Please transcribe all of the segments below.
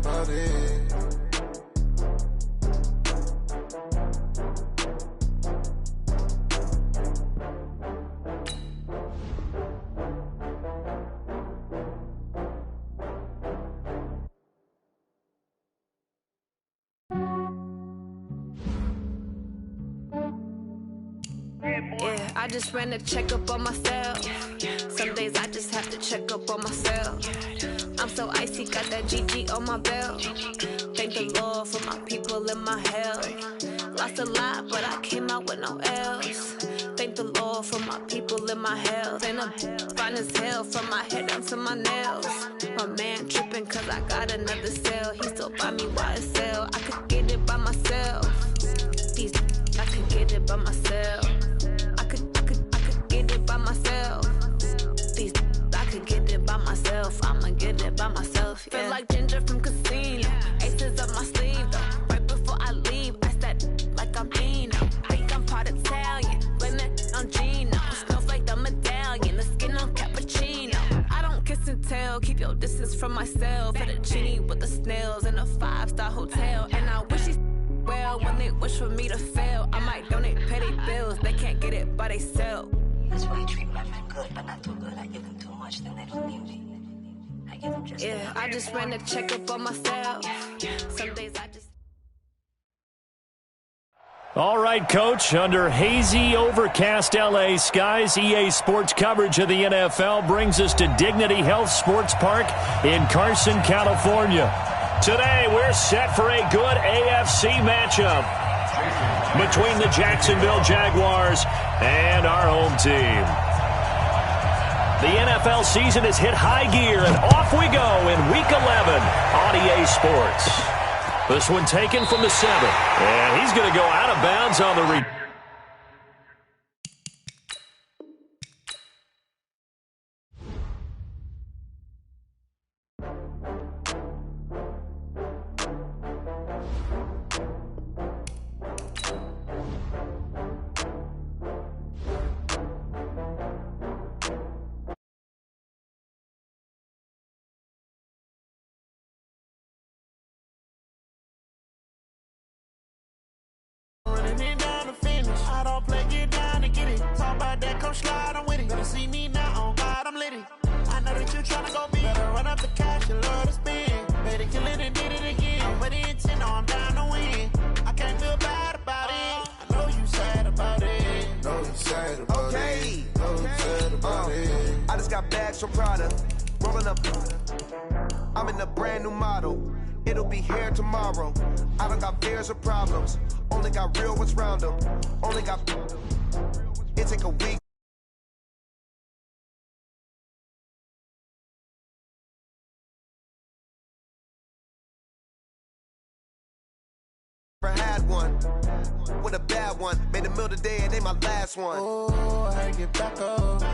about it. Yeah, I just ran a checkup on myself. Some days I just have to check up on myself. I'm so icy, got that GG on my belt. Thank the Lord for my people and my health. Lost a lot, but I came out with no L's. Thank the Lord for my people and my health. And I'm fine as hell from my head down to my nails. My man tripping cause I got another cell. He still buy me YSL. I could get it by myself. These I could get it by myself. I could get it by myself. These I could get it by myself. I'ma get it by myself. Yeah. Feel like Ginger from Casino. Aces up my sleeve though. Right before I leave, I said like I'm Dino. Think I'm part Italian. Blame it on Gino. Snowflake the medallion. The skin on cappuccino. I don't kiss and tell. Keep your distance from myself. At a genie with the snails in a 5-star hotel. And I wish he's well when they wish for me to fail. I might donate petty bills. They can't get it by they sell. That's why I treat women good, but not too good. I give them too much, then they don't need me. I give them just yeah, I just ran a checkup on myself. Some days I just. All right, Coach. Under hazy, overcast LA skies, EA Sports coverage of the NFL brings us to Dignity Health Sports Park in Carson, California. Today, we're set for a good AFC matchup between the Jacksonville Jaguars and our home team. The NFL season has hit high gear, and off we go in Week 11 on EA Sports. This one taken from the 7, and he's going to go out of bounds on the I don't play, get down and get it. Talk about that, come slide, I'm with it. Better see me now, on God, I'm litty. I know that you tryna go big. Better run up the cash, you love to spend. Better kill it and did it again. I'm with the intent, no, I'm down to win. I can't feel bad about it. I know you sad about it. Know you sad about it. Know you sad about it. I just got bags from Prada. Rolling up. I'm in a brand new model. It'll be here tomorrow. I don't got fears or problems. Only got real ones round them. Only got. It take a week. Never had one. With a bad one. Made a meal today and they my last one. Oh, I had to get back up. I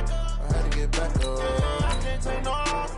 had to get back up. I can't take no off.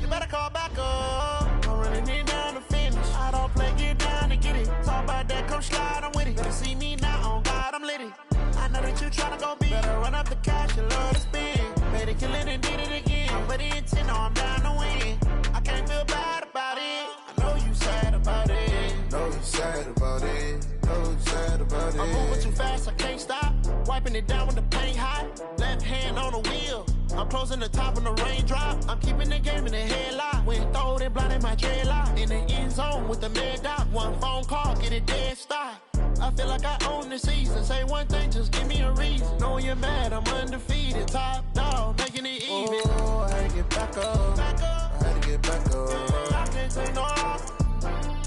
You better call back up. I'm running it down to finish. I don't play, get down and get it. Talk about that, come slide, I'm with it. Better see me now, on God, I'm litty. I know that you tryna go big. Better run up the cash, you love to spend. Better kill it and did it again. I'm with the intent, no, I'm down to win. I can't feel bad about it. I know you sad about it. Know you sad about it. Know you sad about it. I'm moving too fast, I can't stop. Wiping it down when the paint hot. Left hand on the wheel. I'm closing the top when the raindrop. I'm keeping the game in the headlock. When throwed and blind in my dreadlock. In the end zone with the mad dot. One phone call, get it dead stop. I feel like I own the season. Say one thing, just give me a reason. Knowing you're mad, I'm undefeated. Top dog, making it even. Oh, I had to get back up. I had to get back up. I can't take no off.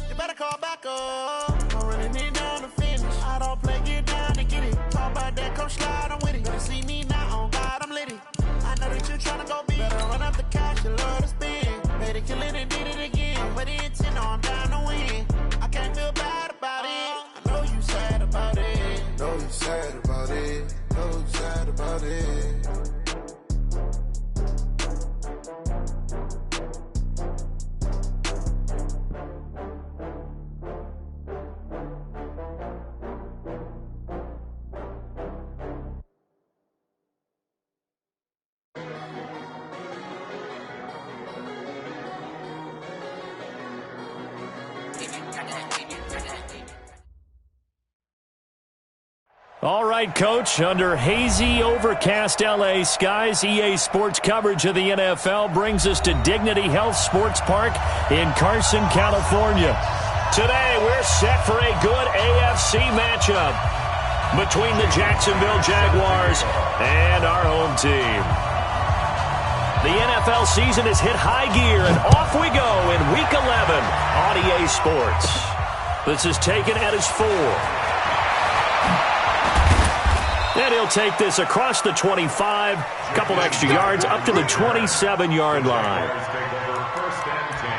You better call back up. I'm running it down to finish. I don't play, get down and get it. Talk about that, come slide, I'm with it. Better see me now, on God, I'm litty. I know that you tryna go big. Better run up the cash, you love to spend. Better kill it and did it again. I'm with the intent, no, I'm down to win. I can't feel bad about it. I know you sad about it. Know you sad about it. Know you sad about it. All right, Coach, under hazy, overcast L.A. skies, EA Sports coverage of the NFL brings us to Dignity Health Sports Park in Carson, California. Today, we're set for a good AFC matchup between the Jacksonville Jaguars and our home team. The NFL season has hit high gear, and off we go in Week 11 on EA Sports. This is taken at his 4. And he'll take this across the 25, couple extra yards, up to the 27-yard line. First and 10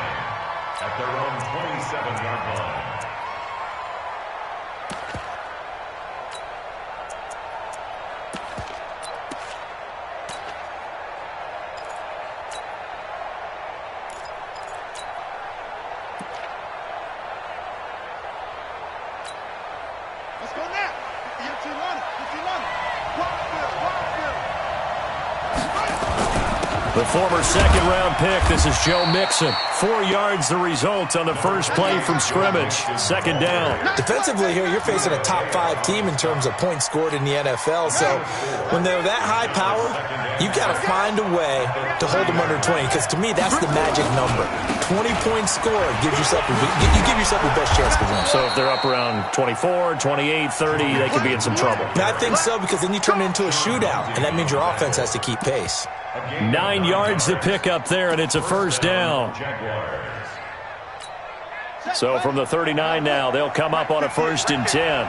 at their own 27-yard line. Let's go now. Get you running. The former second-round pick, this is Joe Mixon. 4 yards the result on the first play from scrimmage. Second down. Defensively here, you're facing a top-5 team in terms of points scored in the NFL. So when they're that high-powered, you got to find a way to hold them under 20. Because to me, that's the magic number. 20-point score gives yourself you give yourself your best chance to win. So if they're up around 24, 28, 30, they could be in some trouble. I think so, because then you turn it into a shootout, and that means your offense has to keep pace. 9 yards to pick up there, and it's a first down. So from the 39 now, they'll come up on a 1st and 10.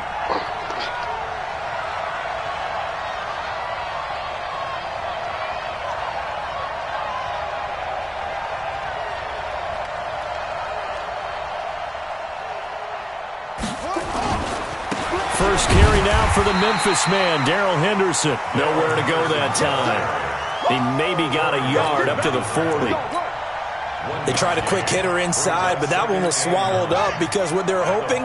First carry now for the Memphis man, Darrell Henderson. Nowhere to go that time. He maybe got a yard up to the 40. They tried a quick hitter inside, but that one was swallowed up because what they're hoping,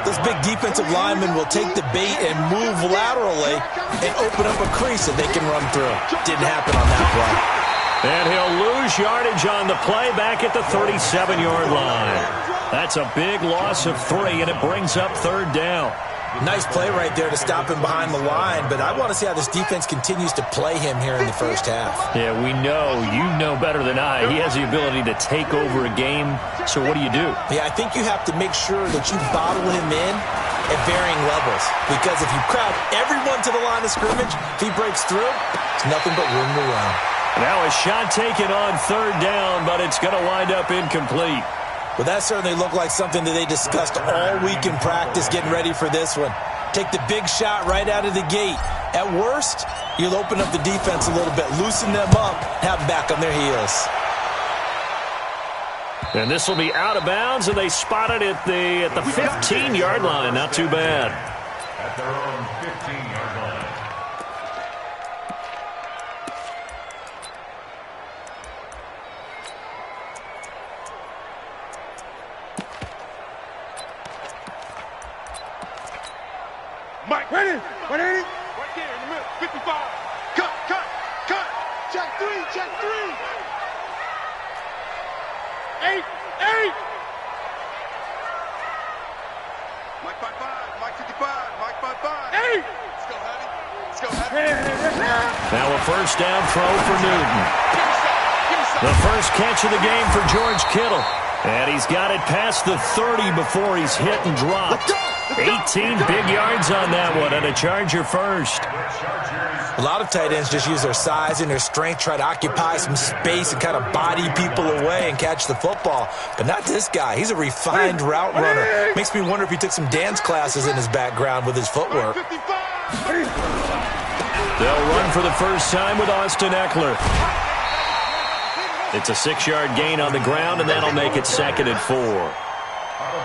those big defensive linemen will take the bait and move laterally and open up a crease that they can run through. Didn't happen on that play. And he'll lose yardage on the play back at the 37-yard line. That's a big loss of 3, and it brings up 3rd down. Nice play right there to stop him behind the line, but I want to see how this defense continues to play him here in the first half. Yeah, we know. You know better than I. He has the ability to take over a game, so what do you do? Yeah, I think you have to make sure that you bottle him in at varying levels, because if you crowd everyone to the line of scrimmage, if he breaks through, it's nothing but room to run. Now a shot taken on 3rd down, but it's going to wind up incomplete. Well, that certainly looked like something that they discussed all week in practice, getting ready for this one. Take the big shot right out of the gate. At worst, you'll open up the defense a little bit, loosen them up, have them back on their heels. And this will be out of bounds, and they spot it at the 15-yard line. Not too bad. At their own 15-yard line. Mike, ready? Right there in the middle, 55. Cut. Check 3. 8. Mike 55, Mike 55, Mike 55. 8. Let's go, honey. Now a first down throw for Newton. The first catch of the game for George Kittle. And he's got it past the 30 before he's hit and dropped. 18 big yards on that one, and a Charger first. A lot of tight ends just use their size and their strength, try to occupy some space and kind of body people away and catch the football. But not this guy. He's a refined route runner. Makes me wonder if he took some dance classes in his background with his footwork. They'll run for the first time with Austin Eckler. It's a 6-yard gain on the ground, and that'll make it 2nd and 4.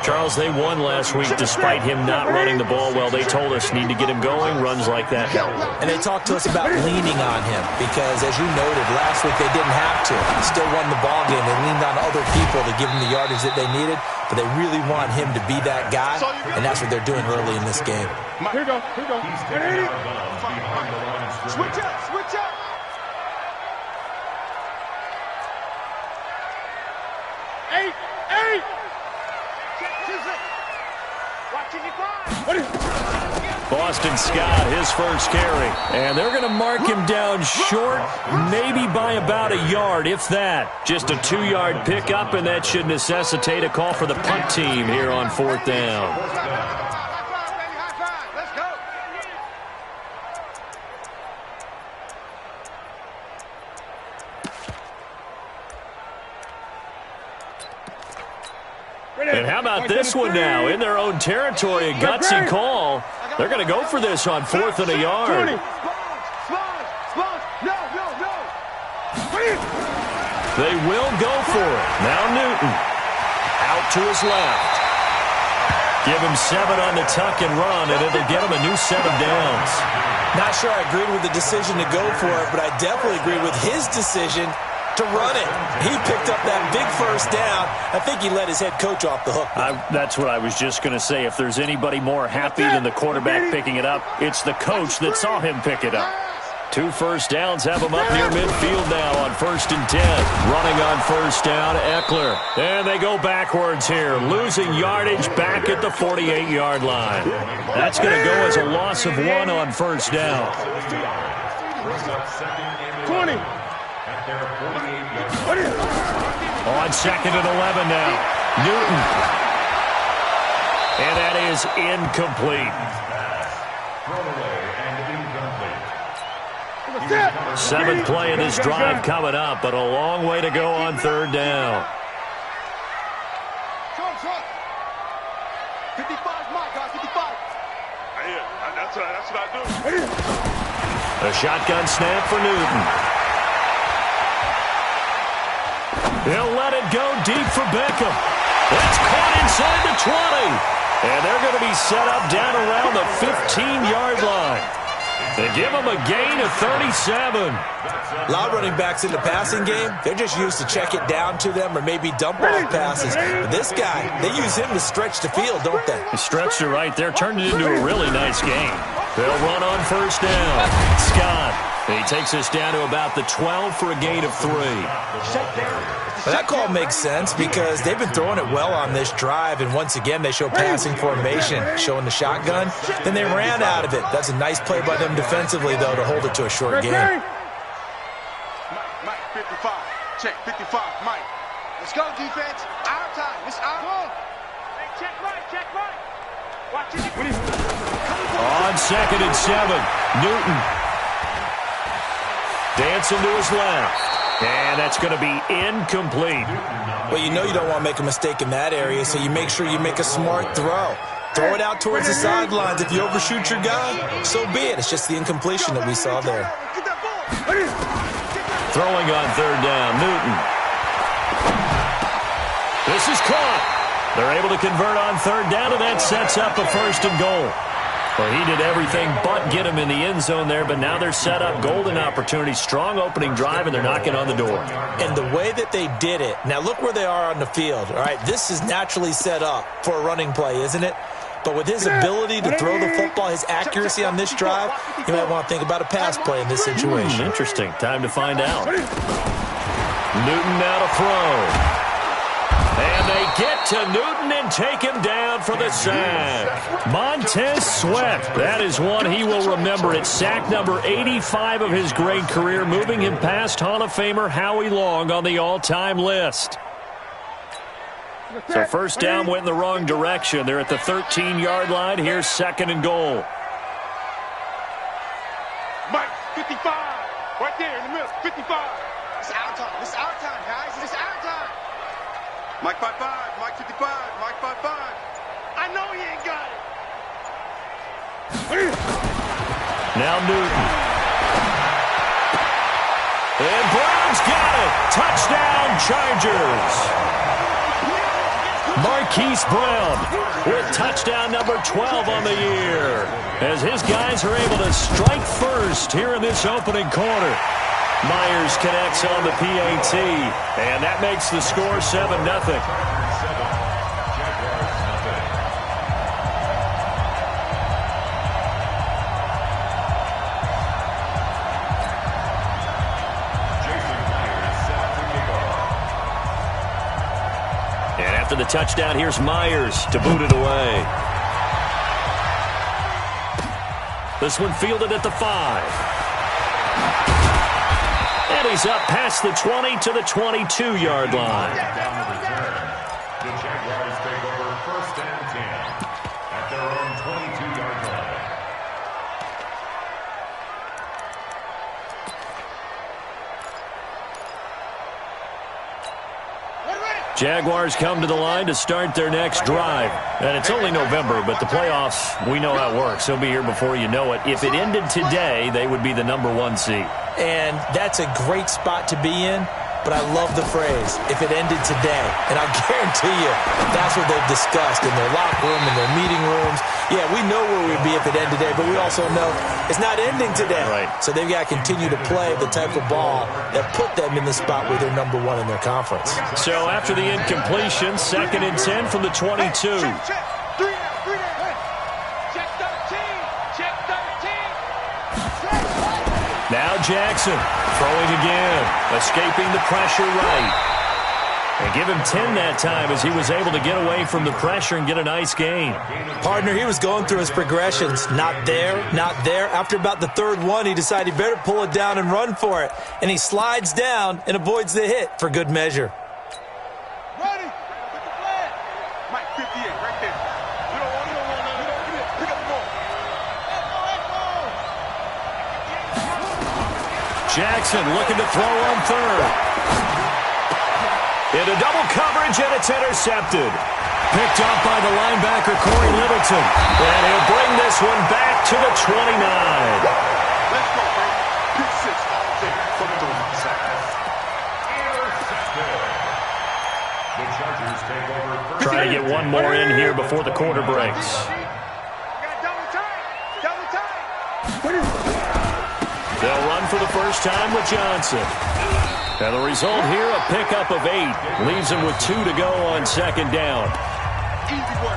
Charles, they won last week despite him not running the ball well. They told us need to get him going. Runs like that help. And they talked to us about leaning on him because, as you noted, last week they didn't have to. They still won the ball game. They leaned on other people to give them the yardage that they needed, but they really want him to be that guy, and that's what they're doing early in this game. Here we go. Switch up. Eight. Watching you cry. Boston Scott, his first carry. And they're going to mark him down short, maybe by about a yard, if that. Just a 2-yard pickup, and that should necessitate a call for the punt team here on 4th down. And how about this one now? In their own territory, a gutsy call. They're going to go for this on 4th and a yard. They will go for it. Now Newton. Out to his left. Give him 7 on the tuck and run, and it'll get him a new set of downs. Not sure I agreed with the decision to go for it, but I definitely agree with his decision to run it. He picked up that big first down. I think he let his head coach off the hook. That's what I was just going to say. If there's anybody more happy than the quarterback picking it up, it's the coach that saw him pick it up. 2 first downs have him up near midfield now on 1st and 10. Running on 1st down, Eckler. And they go backwards here, losing yardage back at the 48-yard line. That's going to go as a loss of 1 on 1st down. 20. On 2nd and 11 now. Newton. And that is incomplete. 7th play of this drive coming up, but a long way to go on 3rd down. 55, Mike, guys, 55. That's what I do. A shotgun snap for Newton. He'll let it go deep for Beckham. That's caught inside the 20. And they're going to be set up down around the 15-yard line. They give him a gain of 37. A lot of running backs in the passing game, they're just used to check it down to them or maybe dump off passes. But this guy, they use him to stretch the field, don't they? He stretched it right there, turned it into a really nice game. They'll run on 1st down. Scott. He takes us down to about the 12 for a gain of 3. Well, that call makes sense because they've been throwing it well on this drive, and once again they show passing formation, showing the shotgun. Then they ran out of it. That's a nice play by them defensively, though, to hold it to a short game. Mike, 55. Check, 55, Mike. Let's go, defense. Our time. It's our time. Hey, check right. Watch it. On 2nd and 7, Newton. Dancing to his left. And that's going to be incomplete. Well, you know you don't want to make a mistake in that area, so you make sure you make a smart throw. Throw it out towards the sidelines. If you overshoot your guy, so be it. It's just the incompletion that we saw there. Throwing on 3rd down, Newton. This is caught. They're able to convert on 3rd down, and that sets up a 1st and goal. Well, he did everything but get him in the end zone there, but now they're set up. Golden opportunity, strong opening drive, and they're knocking on the door. And the way that they did it, now look where they are on the field. All right, this is naturally set up for a running play, isn't it? But with his ability to throw the football, his accuracy on this drive, you might want to think about a pass play in this situation. Interesting. Time to find out. Newton now to throw. And they get to Newton and take him down for the sack. Montez Sweat. That is one he will remember. It's sack number 85 of his great career, moving him past Hall of Famer Howie Long on the all-time list. So 1st down went in the wrong direction. They're at the 13-yard line. Here's 2nd and goal. Mike, 55. Right there in the middle, 55. It's our time. It's our time, guys. It's our time. Mike 55, Mike 55, Mike 55. I know he ain't got it. Now Newton. And Brown's got it. Touchdown, Chargers. Marquise Brown with touchdown number 12 on the year, as his guys are able to strike first here in this opening quarter. Myers connects on the PAT, and that makes the score 7-0. And after the touchdown, here's Myers to boot it away. This one fielded at the 5. And he's up past the 20 to the 22-yard line. The Jaguars take over 1st and 10 at their own 22-yard line. Jaguars come to the line to start their next drive. And it's only November, but the playoffs, we know how it works. They'll be here before you know it. If it ended today, they would be the number 1 seed. And that's a great spot to be in, but I love the phrase, if it ended today. And I guarantee you, that's what they've discussed in their locker room, in their meeting rooms. Yeah, we know where we'd be if it ended today, but we also know it's not ending today. Right. So they've got to continue to play the type of ball that put them in the spot where they're number 1 in their conference. So after the incompletion, 2nd and 10 from the 22. Now Jackson throwing again, escaping the pressure right. And give him 10 that time as he was able to get away from the pressure and get a nice gain. Partner, he was going through his progressions. Not there, not there. After about the 3rd one, he decided he better pull it down and run for it. And he slides down and avoids the hit for good measure. Ready? Pick the flag. Mike 58 right there. You don't want to pick up the ball. Jackson looking to throw on 3rd. Into double coverage, and it's intercepted. Picked up by the linebacker, Corey Littleton. And he'll bring this one back to the 29. Let's go, man. Pick 6 all day from the side. Intercepted. The Chargers take over. Trying to get one more in here before the quarter breaks. Double time. They'll run for the first time with Johnson. And the result here, a pickup of 8. Leaves him with 2 to go on 2nd down.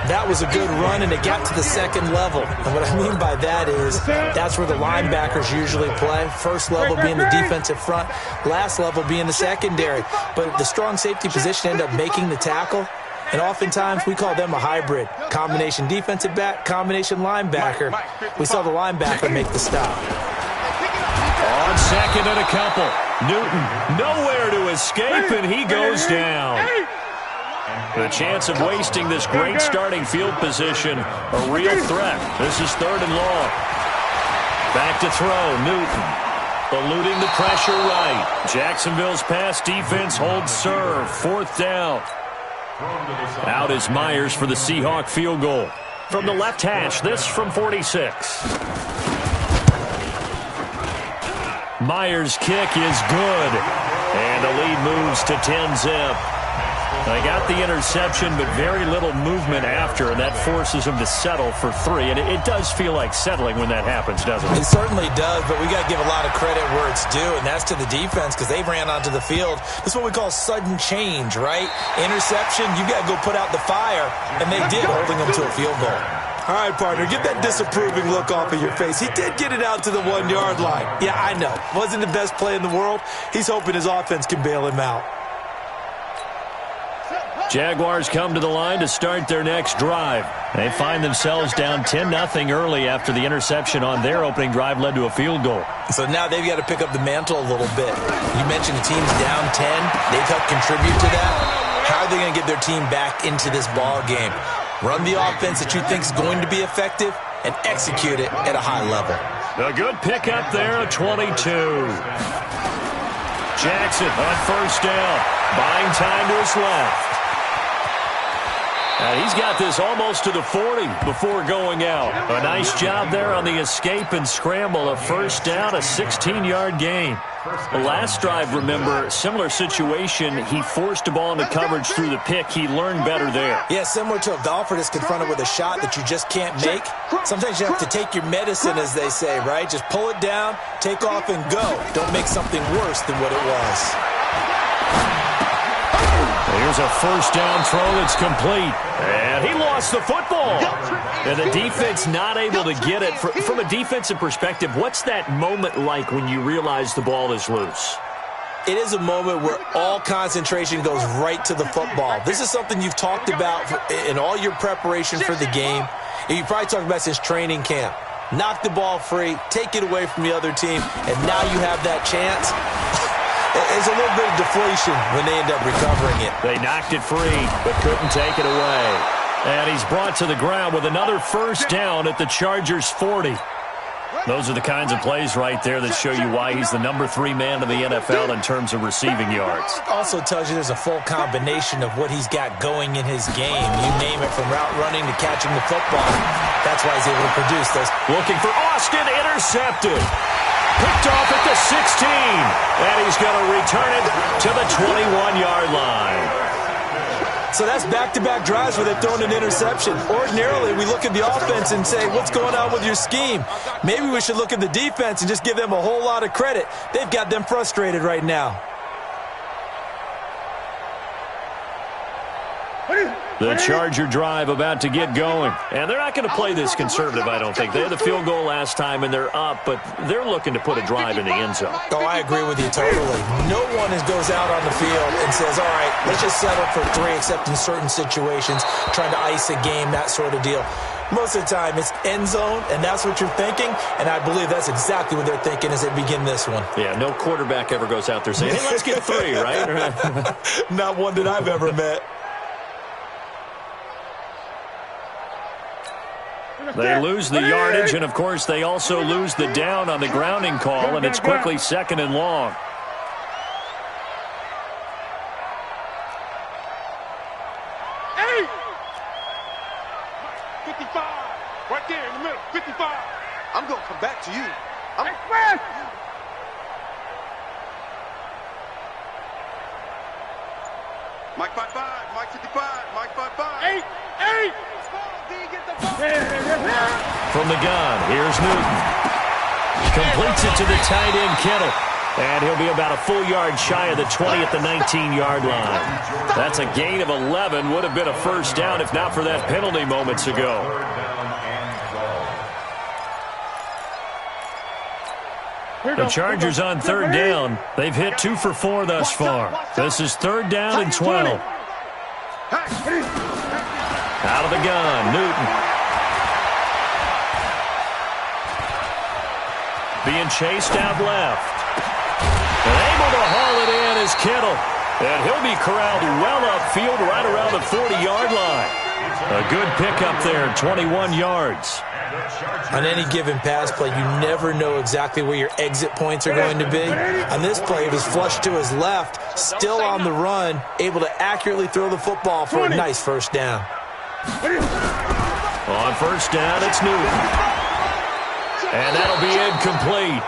That was a good run, and it got to the 2nd level. And what I mean by that is that's where the linebackers usually play. First level being the defensive front, last level being the secondary. But the strong safety position ended up making the tackle. And oftentimes we call them a hybrid. Combination defensive back, combination linebacker. We saw the linebacker make the stop. On 2nd and a couple. Newton nowhere to escape, and he goes down. The chance of wasting this great starting field position, a real threat. This is 3rd and long. Back to throw, Newton. Eluding the pressure right. Jacksonville's pass defense holds serve. 4th down. Out is Myers for the Seahawk field goal. From the left hash, this from 46. Myers' kick is good. And the lead moves to 10-zip. They got the interception, but very little movement after, and that forces them to settle for 3. And it does feel like settling when that happens, doesn't it? It certainly does, but we got to give a lot of credit where it's due, and that's to the defense because they ran onto the field. This is what we call sudden change, right? Interception, you got to go put out the fire, and they did, holding them to a field goal. All right, partner, get that disapproving look off of your face. He did get it out to the 1-yard line. Yeah, I know. Wasn't the best play in the world. He's hoping his offense can bail him out. Jaguars come to the line to start their next drive. They find themselves down 10-0 early after the interception on their opening drive led to a field goal. So now they've got to pick up the mantle a little bit. You mentioned the team's down 10. They've helped contribute to that. How are they going to get their team back into this ball game? Run the offense that you think is going to be effective and execute it at a high level. A good pickup there at 22. Jackson on 1st down. Buying time to his left. And he's got this almost to the 40 before going out. A nice job there on the escape and scramble. A 1st down, a 16-yard gain. The last drive, remember, similar situation. He forced a ball into coverage through the pick. He learned better there. Yeah, similar to a golfer that's confronted with a shot that you just can't make. Sometimes you have to take your medicine, as they say, right? Just pull it down, take off, and go. Don't make something worse than what it was. Here's a 1st down throw that's complete. And he lost the football. And the defense not able to get it. From a defensive perspective, what's that moment like when you realize the ball is loose? It is a moment where all concentration goes right to the football. This is something you've talked about in all your preparation for the game. And you probably talked about since training camp. knock the ball free, take it away from the other team, and now you have that chance. It's a little bit of deflation when they end up recovering it. They knocked it free, but couldn't take it away. And he's brought to the ground with another first down at the Chargers' 40. Those are the kinds of plays right there that show you why he's the number 3 man in the NFL in terms of receiving yards. Also tells you there's a full combination of what he's got going in his game. You name it, from route running to catching the football. That's why he's able to produce those. Looking for Austin, intercepted. Picked off at the 16. And he's going to return it to the 21-yard line. So that's back-to-back drives where they've thrown an interception. Ordinarily, we look at the offense and say, what's going on with your scheme? Maybe we should look at the defense and just give them a whole lot of credit. They've got them frustrated right now. The Charger drive about to get going. And they're not going to play this conservative, I don't think. They had the field goal last time, and they're up, but they're looking to put a drive in the end zone. Oh, I agree with you totally. No one goes out on the field and says, all right, let's just settle for 3, except in certain situations, trying to ice a game, that sort of deal. Most of the time, it's end zone, and that's what you're thinking, and I believe that's exactly what they're thinking as they begin this one. Yeah, no quarterback ever goes out there saying, hey, let's get 3, right? Not one that I've ever met. They lose the yardage, and, of course, they also lose the down on the grounding call, and it's quickly 2nd and long. Hey! 55. Right there in the middle. 55. I'm going to come back to you. Express! Mike 55. Mike 55. Mike 55. 8. From the gun, here's Newton. Completes it to the tight end, Kittle. And he'll be about a full yard shy of the 20 at the 19-yard line. That's a gain of 11. Would have been a first down if not for that penalty moments ago. The Chargers on 3rd down. They've hit 2 for 4 thus far. This is 3rd down and 12. Out of the gun, Newton. Being chased out left. And able to haul it in is Kittle. And he'll be corralled well upfield right around the 40-yard line. A good pickup there, 21 yards. On any given pass play, you never know exactly where your exit points are going to be. On this play, it was flushed to his left, still on the run, able to accurately throw the football for a nice first down. On first down, it's Newton. And that'll be incomplete.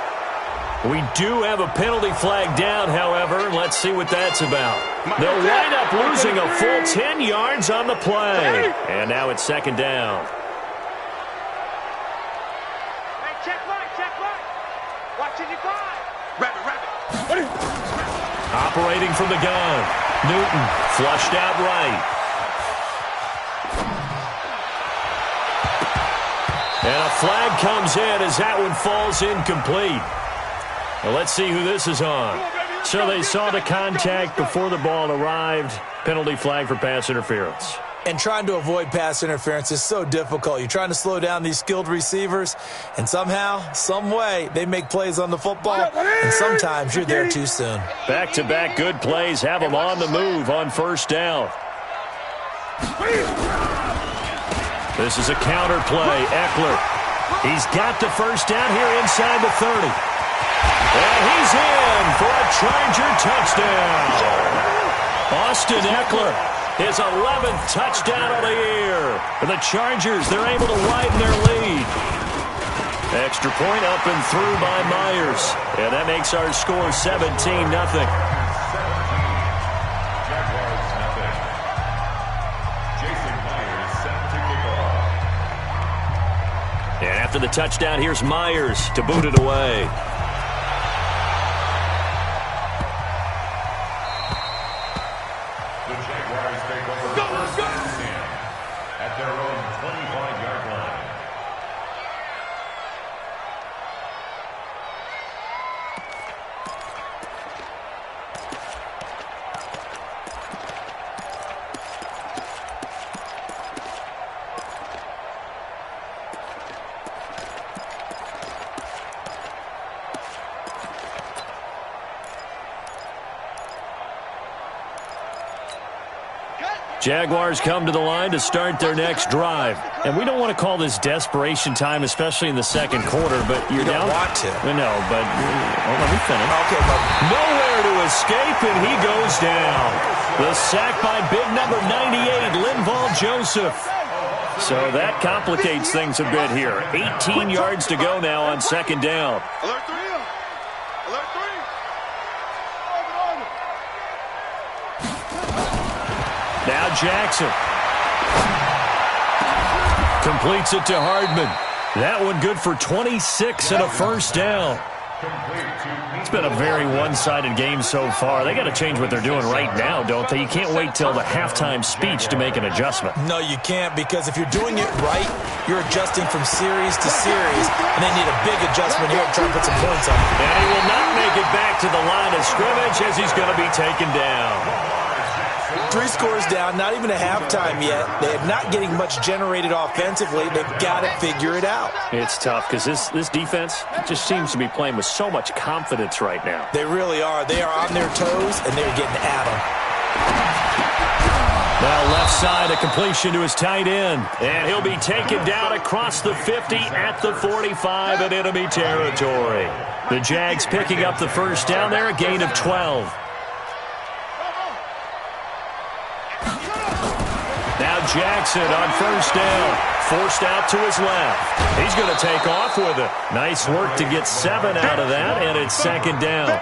We do have a penalty flag down, however. Let's see what that's about. They'll wind up losing a full 10 yards on the play. And now it's 2nd down. Check right. Watching you fly. Rabbit. Operating from the gun. Newton flushed out right. And a flag comes in as that one falls incomplete. Well, let's see who this is on. So they saw the contact before the ball arrived. Penalty flag for pass interference. And trying to avoid pass interference is so difficult. You're trying to slow down these skilled receivers, and somehow, some way, they make plays on the football, and sometimes you're there too soon. Back-to-back good plays have them on the move on first down. This is a counter play. Eckler. He's got the first down here inside the 30. And he's in for a Charger touchdown. Austin Eckler, his 11th touchdown of the year. And the Chargers, they're able to widen their lead. Extra point up and through by Myers. And that makes our score 17-0. And after the touchdown, here's Myers to boot it away. The Jaguars take over first and 10 at their own 25-yard line. Jaguars come to the line to start their next drive. And we don't want to call this desperation time, especially in the second quarter, but you're down. You don't want to. No, but let me finish. Okay, but nowhere to escape, and he goes down. The sack by big number 98, Linval Joseph. So that complicates things a bit here. 18 yards to go now on second down. Alert 3. Alert 3. Now Jackson. Completes it to Hardman. That one good for 26 and a first down. It's been a very one-sided game so far. They got to change what they're doing right now, don't they? You can't wait till the halftime speech to make an adjustment. No, you can't, because if you're doing it right, you're adjusting from series to series, and they need a big adjustment here to try and put some points on it. And he will not make it back to the line of scrimmage as he's going to be taken down. 3 scores down, not even a halftime yet. They're not getting much generated offensively. They've got to figure it out. It's tough because this defense just seems to be playing with so much confidence right now. They really are. They are on their toes, and they're getting at them. Now left side, a completion to his tight end. And he'll be taken down across the 50 at the 45 in enemy territory. The Jags picking up the first down there, a gain of 12. Now Jackson on first down. Forced out to his left. He's going to take off with it. Nice work to get 7 out of that, and it's second down.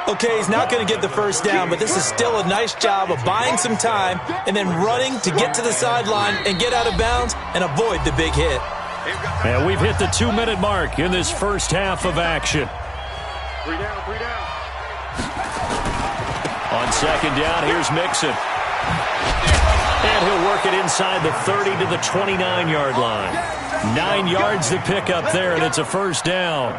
Okay, he's not going to get the first down, but this is still a nice job of buying some time and then running to get to the sideline and get out of bounds and avoid the big hit. And we've hit the 2-minute mark in this first half of action. 3 down, 3 down. On second down, here's Mixon. And he'll work it inside the 30 to the 29-yard line. 9 yards to pick up there, and it's a first down.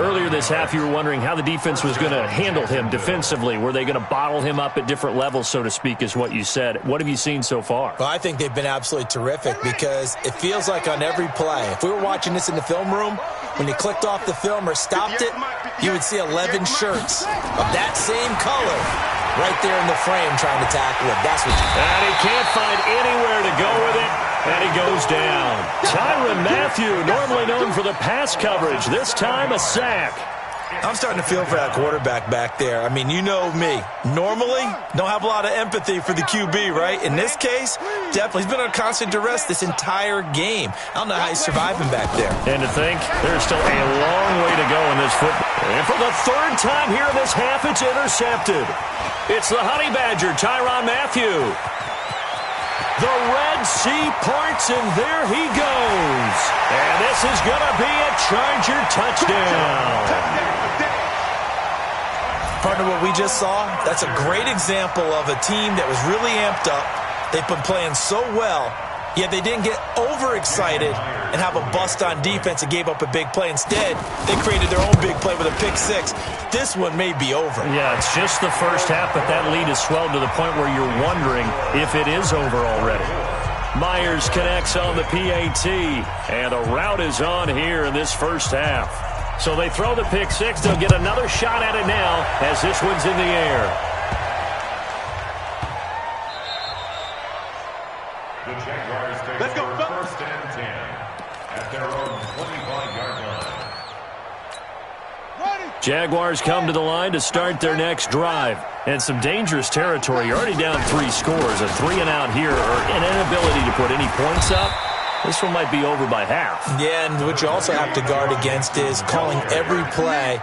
Earlier this half, you were wondering how the defense was going to handle him defensively. Were they going to bottle him up at different levels, so to speak, is what you said. What have you seen so far? Well, I think they've been absolutely terrific because it feels like on every play, if we were watching this in the film room, when you clicked off the film or stopped it, you would see 11 shirts of that same color right there in the frame trying to tackle it. That's what you got. And he can't find anywhere to go with it, and he goes down. Tyrann Mathieu, normally known for the pass coverage, this time a sack. I'm starting to feel for that quarterback back there. I mean, you know me. Normally, don't have a lot of empathy for the QB, right? In this case, definitely. He's been under constant duress this entire game. I don't know how he's surviving back there. And to think, there's still a long way to go in this football. And for the third time here in this half, it's intercepted. It's the Honey Badger, Tyrann Mathieu. The Red Sea parts, and there he goes. And this is going to be a Charger touchdown. Partner, what we just saw, that's a great example of a team that was really amped up. They've been playing so well, yet they didn't get overexcited and have a bust on defense and gave up a big play. Instead, they created their own big play with a pick six. This one may be over. Yeah, it's just the first half, but that lead has swelled to the point where you're wondering if it is over already. Myers connects on the PAT, and a route is on here in this first half. So they throw the pick six. They'll get another shot at it now as this one's in the air. The Jaguars take over first and 10 at their own 25-yard line. Jaguars come to the line to start their next drive. And some dangerous territory. You're already down 3 scores. A 3-and-out here, or an inability to put any points up. This one might be over by half. Yeah, and what you also have to guard against is calling every play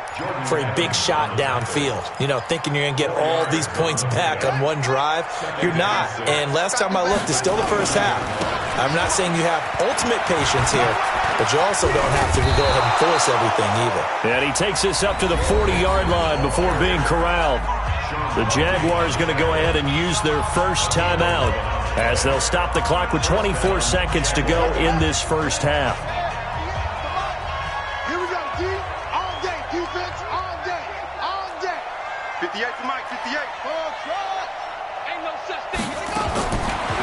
for a big shot downfield. You know, thinking you're going to get all these points back on one drive. You're not. And last time I looked, it's still the first half. I'm not saying you have ultimate patience here, but you also don't have to go ahead and force everything either. And he takes this up to the 40-yard line before being corralled. The Jaguars going to go ahead and use their first timeout as they'll stop the clock with 24 seconds to go in this first half. Here we go, D. All day. Defense, all day. All day. 58 to Mike, 58. Ain't no such thing.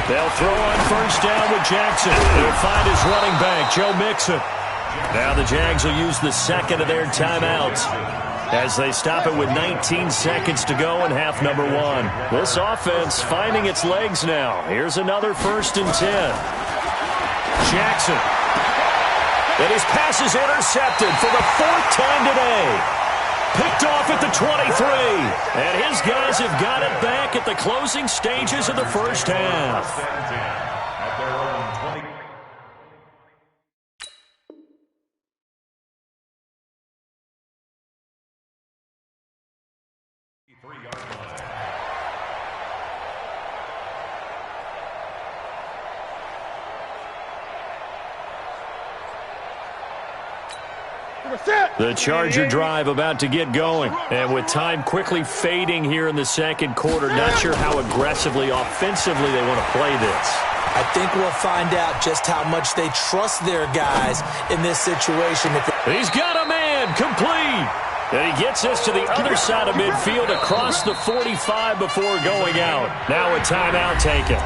They'll throw on first down with Jackson. He'll find his running back, Joe Mixon. Now the Jags will use the second of their timeouts. as they stop it with 19 seconds to go in half number one. This offense finding its legs now. Here's another 1st and 10. Jackson. And his pass is intercepted for the 4th time today. Picked off at the 23. And his guys have got it back at the closing stages of the first half. At their own 20. The Charger drive about to get going. And with time quickly fading here in the second quarter, not sure how aggressively, offensively they want to play this. I think we'll find out just how much they trust their guys in this situation. He's got a man, complete. And he gets us to the other side of midfield across the 45 before going out. Now a timeout taken.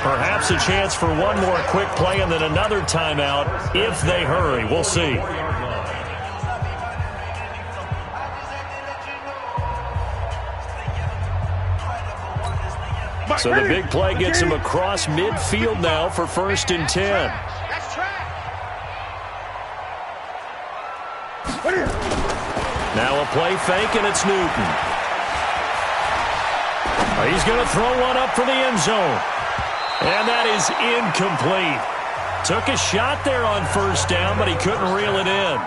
Perhaps a chance for one more quick play and then another timeout if they hurry. We'll see. So the big play gets him across midfield now for 1st and 10. Now a play fake, and it's Newton. He's going to throw one up for the end zone. And that is incomplete. Took a shot there on 1st down, but he couldn't reel it in.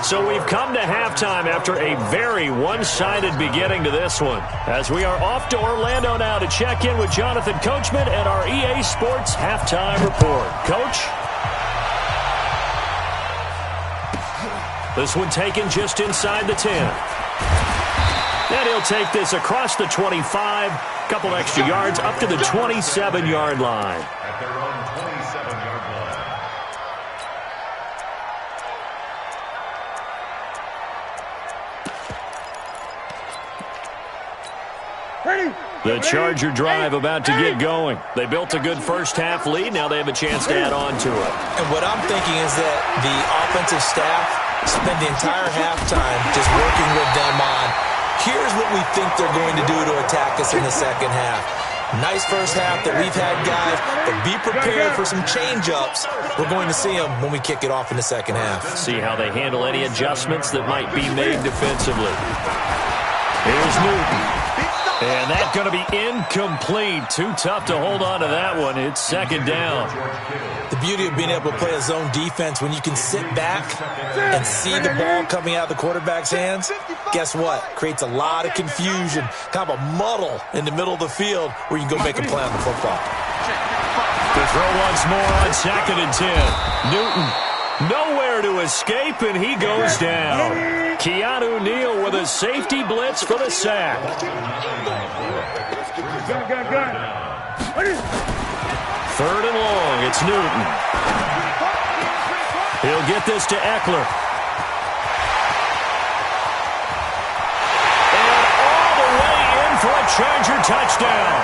So we've come to halftime after a very one-sided beginning to this one. As we are off to Orlando now to check in with Jonathan Coachman and our EA Sports Halftime Report. Coach? This one taken just inside the 10. And he'll take this across the 25, couple extra yards up to the 27-yard line. At their own 27-yard line. The Charger drive about to get going. They built a good first half lead. Now they have a chance to add on to it. And what I'm thinking is that the offensive staff spent the entire halftime just working with them on, here's what we think they're going to do to attack us in the second half. Nice first half that we've had, guys, but be prepared for some change-ups. We're going to see them when we kick it off in the second half. See how they handle any adjustments that might be made defensively. Here's Newton. And that's going to be incomplete. Too tough to hold on to that one. It's 2nd down. The beauty of being able to play a zone defense, when you can sit back and see the ball coming out of the quarterback's hands, guess what? Creates a lot of confusion, kind of a muddle in the middle of the field where you can go make a play on the football. To throw once more on 2nd and 10. Newton nowhere to escape, and he goes down. Keanu Neal with a safety blitz for the sack. 3rd and long. It's Newton. He'll get this to Eckler. And all the way in for a Charger touchdown.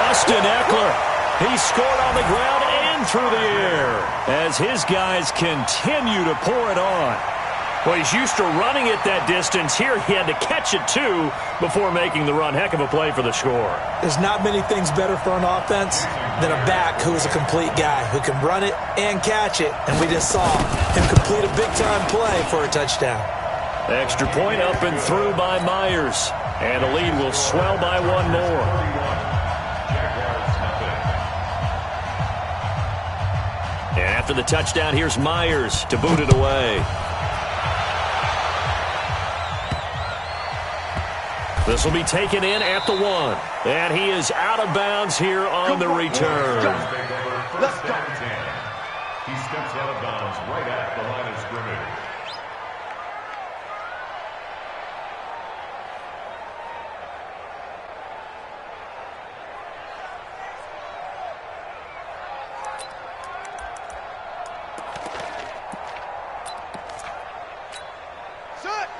Austin Eckler. He scored on the ground and through the air as his guys continue to pour it on. Well, he's used to running it that distance. Here he had to catch it, too, before making the run. Heck of a play for the score. There's not many things better for an offense than a back who is a complete guy, who can run it and catch it. And we just saw him complete a big-time play for a touchdown. Extra point up and through by Myers. And the lead will swell by one more. And after the touchdown, here's Myers to boot it away. This will be taken in at the 1. And he is out of bounds here on the return. Let's go. He steps out of bounds right at the line of scrimmage.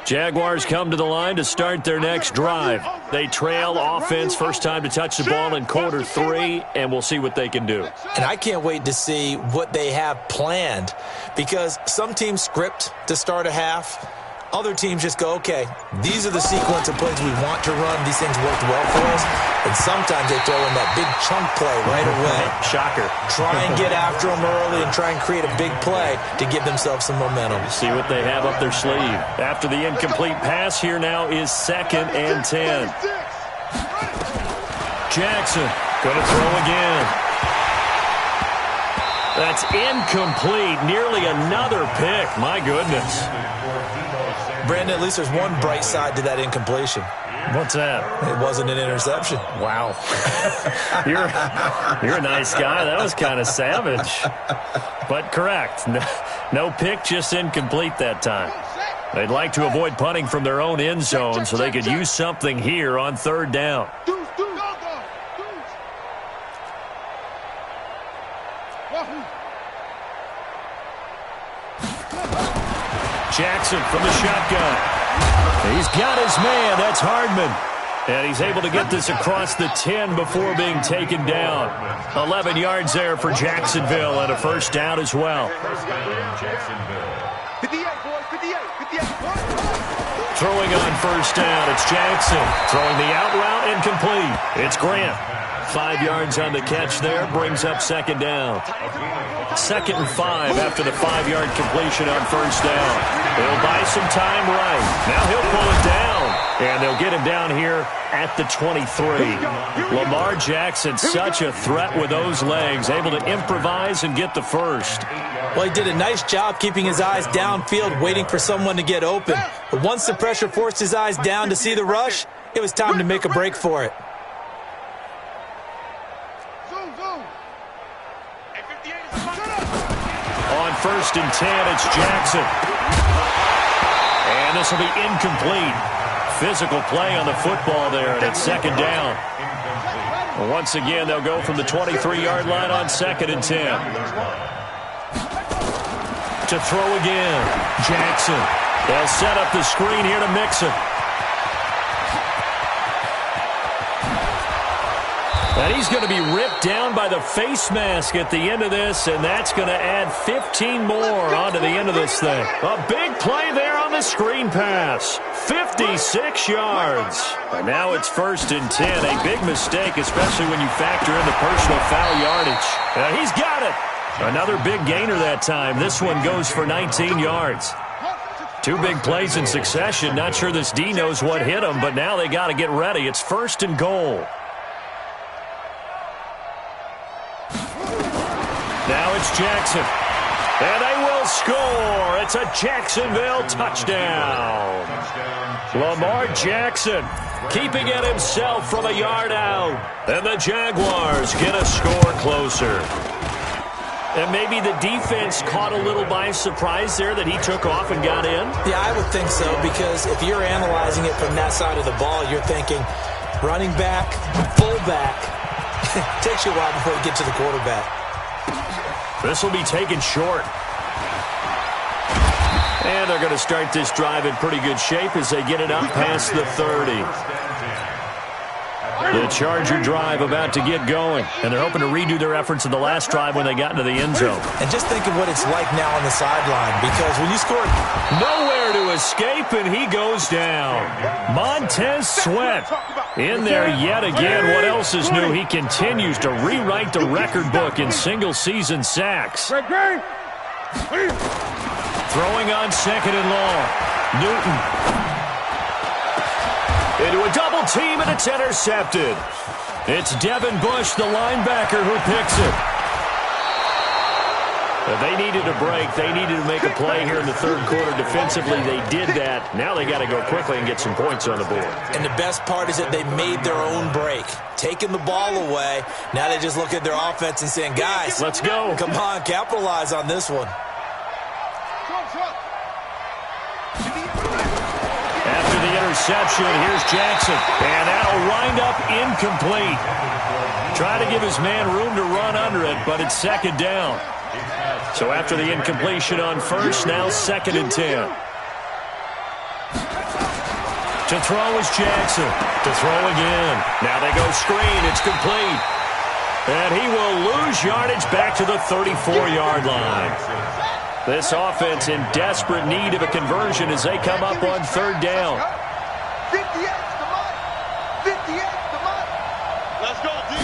Jaguars come to the line to start their next drive. They trail offense, first time to touch the ball in quarter 3, and we'll see what they can do. And I can't wait to see what they have planned, because some teams script to start a half Other teams just go, okay, these are the sequence of plays we want to run. These things worked well for us. And sometimes they throw in that big chunk play right away. Shocker. Try and get after them early and try and create a big play to give themselves some momentum. See what they have up their sleeve. After the incomplete pass, here now is 2nd and 10. Jackson going to throw again. That's incomplete. Nearly another pick. My goodness. Brandon, at least there's one bright side to that incompletion. What's that? It wasn't an interception. Wow. You're a nice guy. That was kind of savage. But correct. No pick, just incomplete that time. They'd like to avoid punting from their own end zone so they could use something here on 3rd down. Jackson from the shotgun. He's got his man. That's Hardman. And he's able to get this across the 10 before being taken down. 11 yards there for Jacksonville and a 1st down as well. 58, boys, 58. Throwing on 1st down, it's Jackson. Throwing the out route, incomplete. It's Grant. 5 yards on the catch there, brings up 2nd down. 2nd and 5 after the 5-yard completion on 1st down. They'll buy some time right. Now he'll pull it down, and they'll get him down here at the 23. Lamar Jackson, such a threat with those legs, able to improvise and get the 1st. Well, he did a nice job keeping his eyes downfield, waiting for someone to get open. But once the pressure forced his eyes down to see the rush, it was time to make a break for it. On 1st and 10, it's Jackson. And this will be incomplete. Physical play on the football there, and it's 2nd down. Once again, they'll go from the 23-yard line on 2nd and 10. To throw again, Jackson. They'll set up the screen here to Mixon. And he's going to be ripped down by the face mask at the end of this, and that's going to add 15 more onto the end of this thing. A big play there on the screen pass. 56 yards. And now it's 1st and 10. A big mistake, especially when you factor in the personal foul yardage. And he's got it. Another big gainer that time. This one goes for 19 yards. 2 big plays in succession. Not sure this D knows what hit him, but now they got to get ready. It's 1st and goal. Now it's Jackson. And they will score. It's a Jacksonville touchdown. Lamar Jackson keeping it himself from a yard out. And the Jaguars get a score closer. And maybe the defense caught a little by surprise there that he took off and got in? Yeah, I would think so, because if you're analyzing it from that side of the ball, you're thinking running back, fullback. It takes you a while before you get to the quarterback. This will be taken short. And they're going to start this drive in pretty good shape as they get it up past the 30. The Charger drive about to get going, and they're hoping to redo their efforts in the last drive when they got into the end zone. And just think of what it's like now on the sideline, because when you score... Nowhere to escape, and he goes down. Montez Sweat in there yet again. What else is new? He continues to rewrite the record book in single-season sacks. Throwing on 2nd and long. Newton. Into a double team, and it's intercepted. It's Devin Bush, the linebacker, who picks it. They needed a break. They needed to make a play here in the 3rd quarter defensively. They did that. Now they got to go quickly and get some points on the board. And the best part is that they made their own break. Taking the ball away. Now they just look at their offense and saying, guys, let's go. Come on, capitalize on this one. After the interception, here's Jackson. And that'll wind up incomplete. Try to give his man room to run under it, but it's 2nd down. So after the incompletion on 1st, now 2nd and 10. To throw is Jackson. To throw again. Now they go screen. It's complete. And he will lose yardage back to the 34-yard line. This offense in desperate need of a conversion as they come up on third down. 58 to Mike. 58 to Mike. Let's go, D.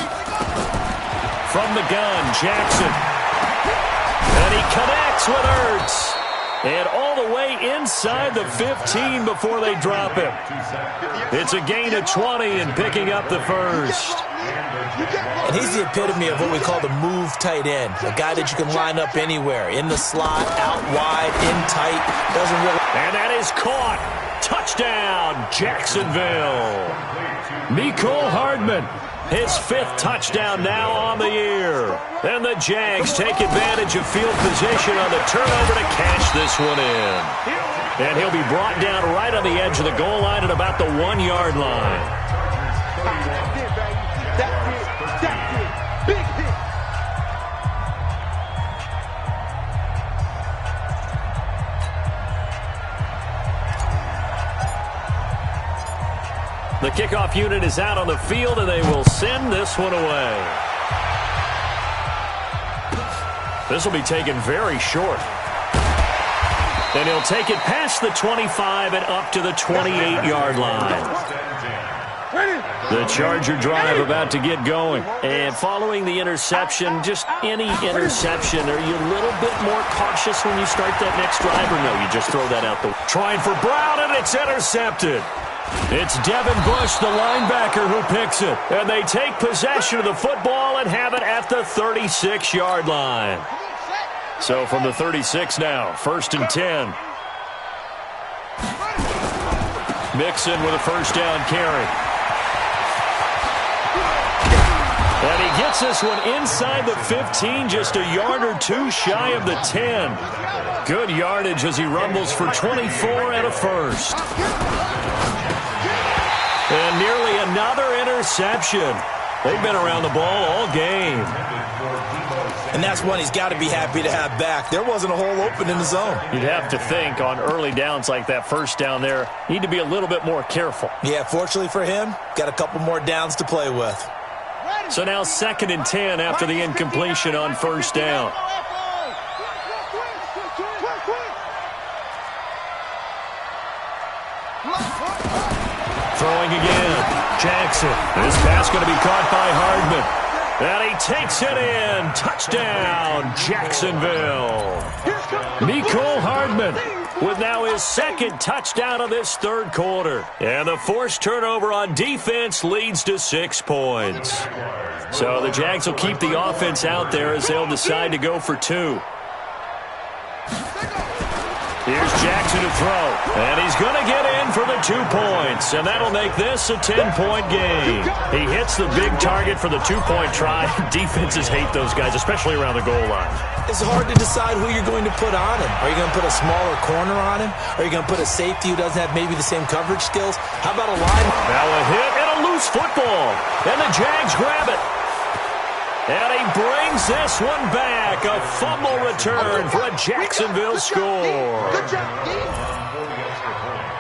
From the gun, Jackson. And he connects with Ertz. And all the way inside the 15 before they drop him. It's a gain of 20 and picking up the first. And he's the epitome of what we call the move tight end. A guy that you can line up anywhere. In the slot, out wide, in tight. Doesn't really... And that is caught. Touchdown, Jacksonville. Mecole Hardman. His 5th touchdown now on the year. And the Jags take advantage of field position on the turnover to cash this one in. And he'll be brought down right on the edge of the goal line at about the 1-yard line. That's it. Big hit. The kickoff unit is out on the field, and they will send this one away. This will be taken very short. And he'll take it past the 25 and up to the 28-yard line. The Charger drive about to get going. And following the interception, just any interception, are you a little bit more cautious when you start that next drive, or no, you just throw that out the way? Trying for Brown, and it's intercepted. It's Devin Bush, the linebacker, who picks it. And they take possession of the football and have it at the 36-yard line. So from the 36 now, 1st and 10. Mixon with a first down carry. And he gets this one inside the 15, just a yard or two shy of the 10. Good yardage as he rumbles for 24 and a first. And nearly another interception. They've been around the ball all game. And that's one he's got to be happy to have back. There wasn't a hole open in the zone. You'd have to think on early downs like that first down there, need to be a little bit more careful. Yeah, fortunately for him, got a couple more downs to play with. So now 2nd and 10 after the incompletion on first down. Throwing again. Jackson. This pass going to be caught by Hardman. And he takes it in. Touchdown, Jacksonville. Mecole Hardman with now his 2nd touchdown of this 3rd quarter. And the forced turnover on defense leads to 6 points. So the Jags will keep the offense out there as they'll decide to go for 2. Here's Jackson to throw. And he's going to get in for the 2 points. And that'll make this a 10-point game. He hits the big target for the 2-point try. Defenses hate those guys, especially around the goal line. It's hard to decide who you're going to put on him. Are you going to put a smaller corner on him? Are you going to put a safety who doesn't have maybe the same coverage skills? How about a line? Now a hit and a loose football. And the Jags grab it. And he brings this one back. A fumble return for a Jacksonville score.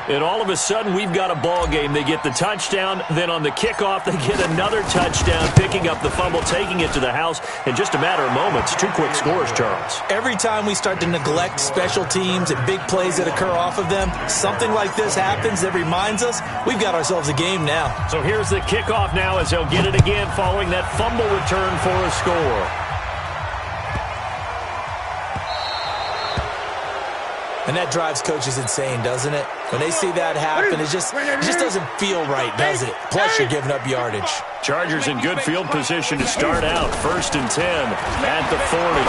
And all of a sudden, we've got a ball game. They get the touchdown. Then on the kickoff, they get another touchdown, picking up the fumble, taking it to the house in just a matter of moments. 2 quick scores, Charles. Every time we start to neglect special teams and big plays that occur off of them, something like this happens that reminds us we've got ourselves a game now. So here's the kickoff now as they'll get it again following that fumble return for a score. And that drives coaches insane, doesn't it? When they see that happen, it just doesn't feel right, does it? Plus, you're giving up yardage. Chargers in good field position to start out. 1st and 10 at the 40.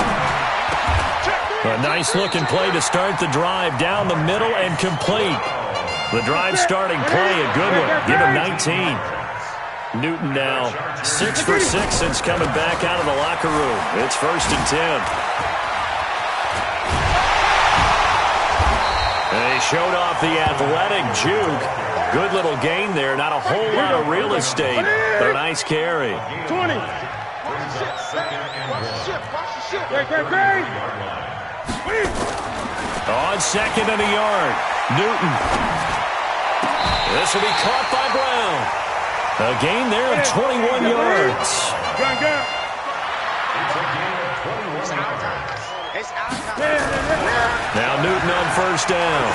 A nice-looking play to start the drive down the middle and complete. The drive starting play, a good one. Give him 19. Newton now 6 for 6 since coming back out of the locker room. It's 1st and 10. They showed off the athletic juke. Good little gain there. Not a whole lot of real estate, but a nice carry. 20. On 2nd and a yard, Newton. This will be caught by Brown. A gain there of 21 yards. Now Newton on first down.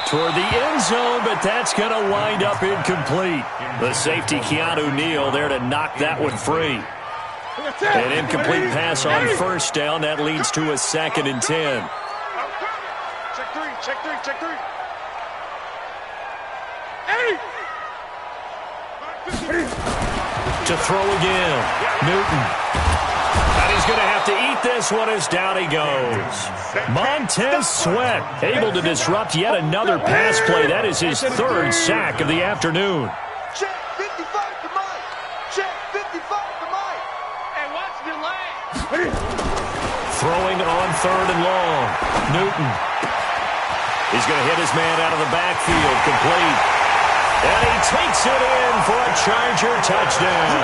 Toward the end zone, but that's going to wind up incomplete. The safety, Keanu Neal, there to knock that one free. An incomplete pass on first down. That leads to a 2nd and 10. Check three. To throw again. Newton. And he's going to have to eat this one as down he goes. Montez Sweat able to disrupt yet another pass play. That is his 3rd sack of the afternoon. Check 55 to Mike. Check 55 to Mike. Hey, watch the line. Throwing on 3rd and long. Newton. He's going to hit his man out of the backfield. Complete. And he takes it in for a Charger touchdown.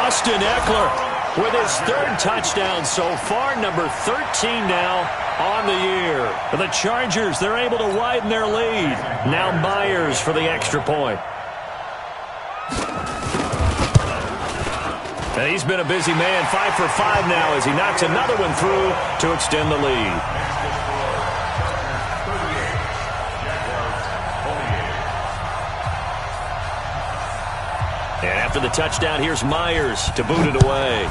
Austin Eckler with his 3rd touchdown so far, number 13 now on the year. The Chargers, they're able to widen their lead. Now Myers for the extra point. And he's been a busy man, 5 for 5 now as he knocks another one through to extend the lead. And after the touchdown, here's Myers to boot it away.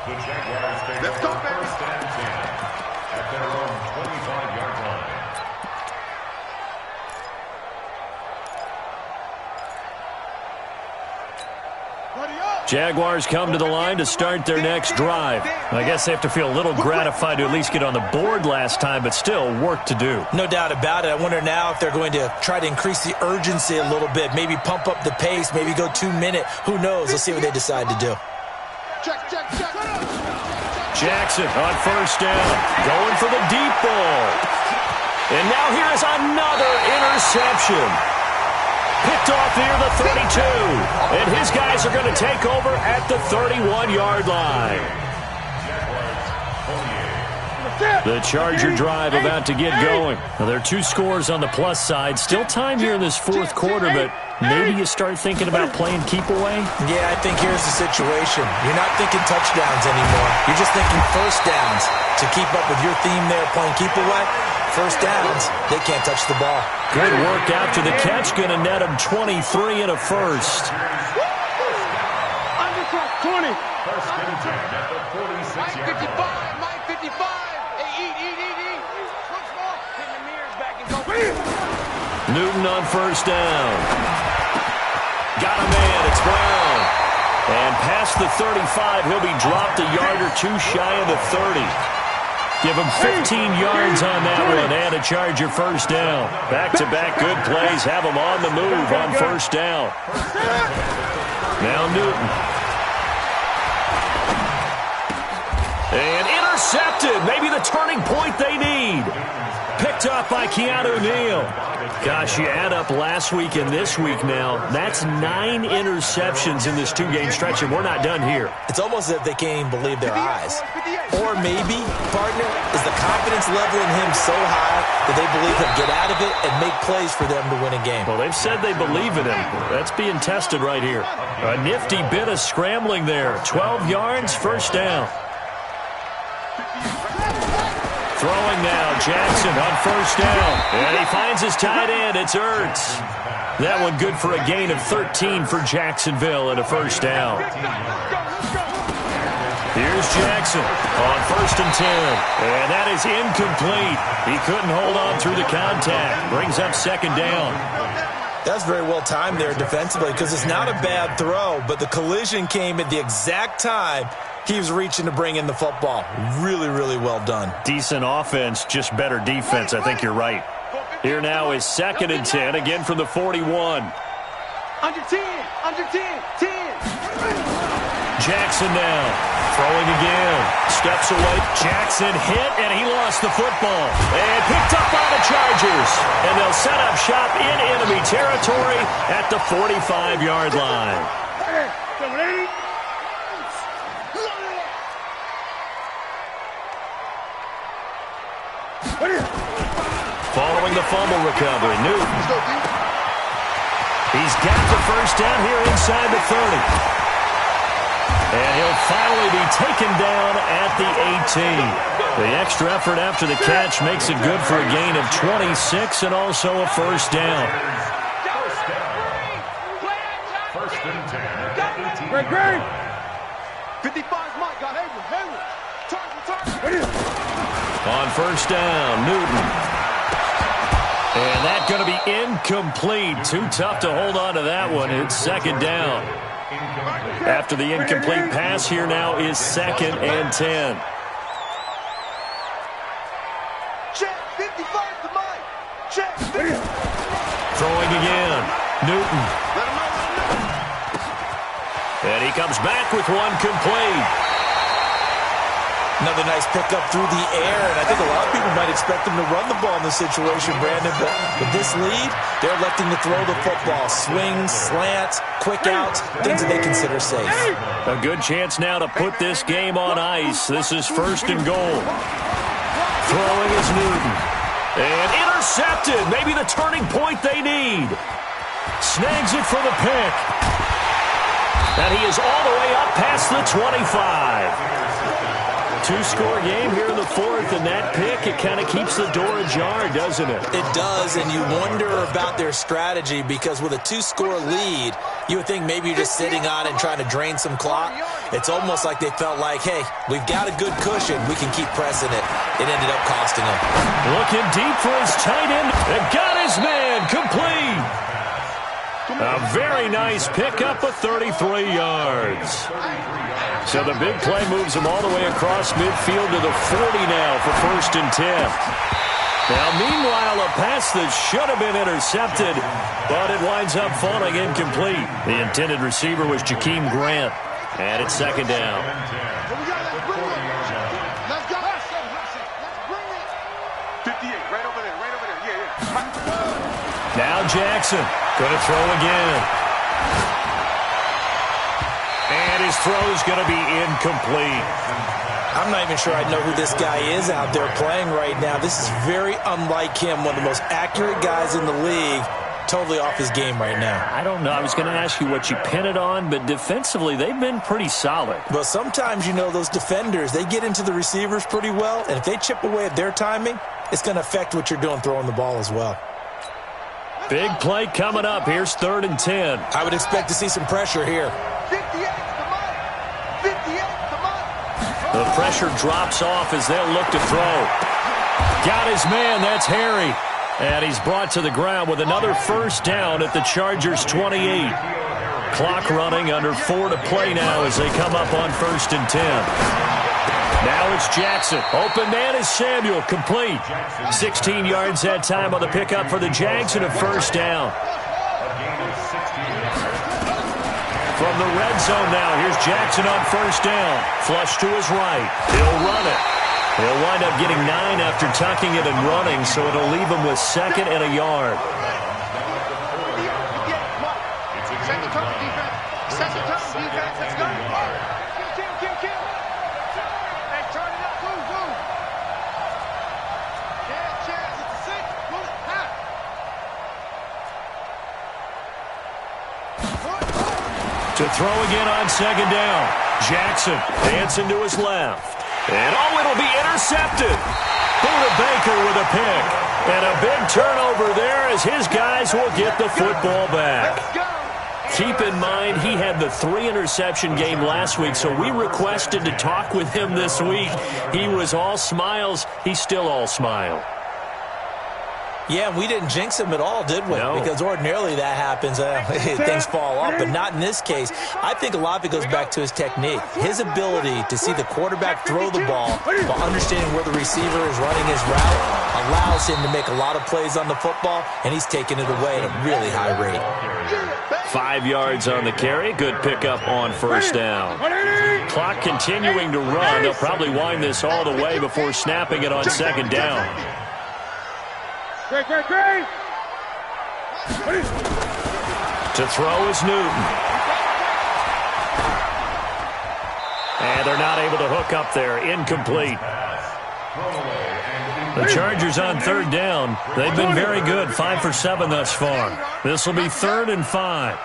The Jaguars take over first and 10 at their own 25-yard line. Jaguars come to the line to start their next drive. I guess they have to feel a little gratified to at least get on the board last time, but still work to do. No doubt about it. I wonder now if they're going to try to increase the urgency a little bit, maybe pump up the pace, maybe go 2-minute. Who knows? Let's see what they decide to do. Jackson on first down, going for the deep ball. And now here is another interception. Picked off near the 32. And his guys are going to take over at the 31-yard line. The Charger drive about to get going. Now, there are 2 scores on the plus side. Still time here in this 4th quarter, but maybe you start thinking about playing keep away? Yeah, I think here's the situation. You're not thinking touchdowns anymore. You're just thinking first downs. To keep up with your theme there, playing keep away, first downs, they can't touch the ball. Good work after the catch. Going to net him 23 and a first. Under 20. First and 10 at the 46-yard line. Mike 55. Hey, eat. Switch ball. Pin the mirrors back and go. Newton on first down. Got a man. It's Brown. And past the 35, he'll be dropped a yard or 2 shy of the 30. Give him 15 yards on that one and a Charger first down. Back-to-back good plays have him on the move on first down. Now Newton. And intercepted. Maybe the turning point they need. Picked up by Keanu Neal. Gosh, you add up last week and this week now. That's 9 interceptions in this 2-game stretch, and we're not done here. It's almost as if they can't even believe their eyes. Or maybe, partner, is the confidence level in him so high that they believe he'll get out of it and make plays for them to win a game. Well, they've said they believe in him. That's being tested right here. A nifty bit of scrambling there. 12 yards, first down. Throwing now, Jackson on first down. And he finds his tight end. It's Ertz. That one good for a gain of 13 for Jacksonville and a first down. Here's Jackson on first and 10. And that is incomplete. He couldn't hold on through the contact. Brings up second down. That's very well timed there defensively because it's not a bad throw, but the collision came at the exact time he was reaching to bring in the football. Really, really well done. Decent offense, just better defense. I think you're right. Here now is second and 10, again from the 41. Under 10, 10. Jackson now. Throwing again. Steps away. Jackson hit, and he lost the football. And picked up by the Chargers. And they'll set up shop in enemy territory at the 45-yard line. Following the fumble recovery, Newton. He's got the first down here inside the 30. And he'll finally be taken down at the 18. The extra effort after the catch makes it good for a gain of 26 and also a first down. First and 10. Great. 55's Mike. Got Hayward. Target. On first down, Newton. And that's going to be incomplete. Too tough to hold on to that one. It's second down. After the incomplete pass, here now is 2nd and 10. Check. 55 to Mike. Check. Throwing again. Newton. And he comes back with one complete. Another nice pickup through the air, and I think a lot of people might expect him to run the ball in this situation, Brandon, but with this lead, they're electing to throw the football. Swings, slants, quick outs, things that they consider safe. A good chance now to put this game on ice. This is 1st and goal. Throwing is Newton. And intercepted. Maybe the turning point they need. Snags it for the pick. And he is all the way up past the 25. Two-score game here in the 4th, and that pick, it kind of keeps the door ajar, doesn't it? It does, and you wonder about their strategy because with a 2-score lead, you would think maybe you're just sitting on it and trying to drain some clock. It's almost like they felt like, hey, we've got a good cushion. We can keep pressing it. It ended up costing them. Looking deep for his tight end, and got his man complete. A very nice pickup of 33 yards. So the big play moves him all the way across midfield to the 40 now for 1st and 10. Now, meanwhile, a pass that should have been intercepted, but it winds up falling incomplete. The intended receiver was Jakeem Grant, and it's 2nd down. Let's go. 58, right over there. Yeah. Now Jackson going to throw again. And his throw's going to be incomplete. I'm not even sure I know who this guy is out there playing right now. This is very unlike him, one of the most accurate guys in the league. Totally off his game right now. I don't know. I was going to ask you what you pin it on, but defensively, they've been pretty solid. Well, sometimes, those defenders, they get into the receivers pretty well, and if they chip away at their timing, it's going to affect what you're doing throwing the ball as well. Big play coming up. Here's 3rd and 10. I would expect to see some pressure here. 58 to Mike. 58 to Mike. The pressure drops off as they'll look to throw. Got his man. That's Harry. And he's brought to the ground with another first down at the Chargers' 28. Clock running, under 4 to play now as they come up on 1st and 10. Now it's Jackson. Open man is Samuel. Complete. 16 yards that time on the pickup for the Jags and a first down. From the red zone now, here's Jackson on first down. Flush to his right. He'll run it. He'll wind up getting 9 after tucking it and running, so it'll leave him with 2nd and a yard. Second turn defense. Let's go. Kill. Hey, turn it up. Move. Chance. It's a 6. Move it. To throw again on 2nd down. Jackson dancing to his left. And it'll be intercepted. Buda Baker with a pick. And a big turnover there as his guys will get the football back. Keep in mind, he had the 3-interception game last week, so we requested to talk with him this week. He was all smiles. He's still all smile. Yeah, we didn't jinx him at all, did we? No. Because ordinarily that happens. Things fall off, but not in this case. I think a lot of it goes back to his technique. His ability to see the quarterback throw the ball while understanding where the receiver is running his route allows him to make a lot of plays on the football, and he's taking it away at a really high rate. 5 yards on the carry. Good pickup on first down. Clock continuing to run. They'll probably wind this all the way before snapping it on 2nd down. Great. To throw is Newton. And they're not able to hook up there. Incomplete. The Chargers on third down. They've been very good, 5 for 7 thus far. This will be 3rd and 5.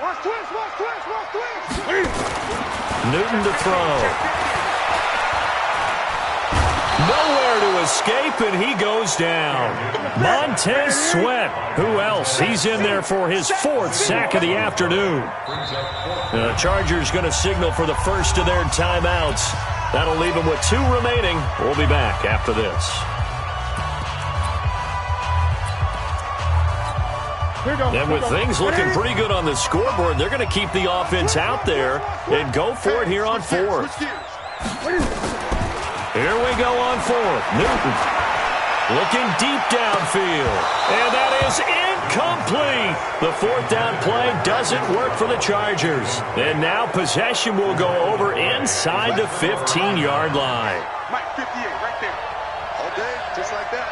Newton to throw. Nowhere to escape, and he goes down. Montez Sweat. Who else? He's in there for his 4th sack of the afternoon. The Chargers going to signal for the first of their timeouts. That'll leave them with 2 remaining. We'll be back after this. And with things looking pretty good on the scoreboard, they're going to keep the offense out there and go for it here on 4th. Here we go on 4th. Newton looking deep downfield. And that is incomplete. The 4th down play doesn't work for the Chargers. And now possession will go over inside the 15-yard line. Mike, 58 right there. All day, just like that.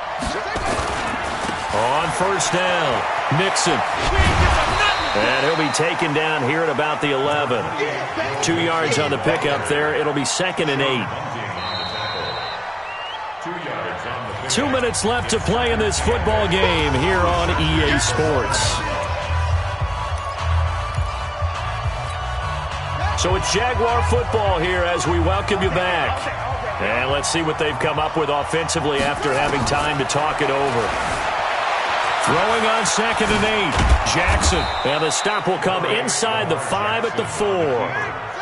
On 1st down, Mixon. And he'll be taken down here at about the 11. 2 yards on the pickup there. It'll be 2nd and 8. 2 minutes left to play in this football game here on EA Sports. So it's Jaguar football here as we welcome you back. And let's see what they've come up with offensively after having time to talk it over. Throwing on 2nd and 8. Jackson. And the stop will come inside the 5 at the 4.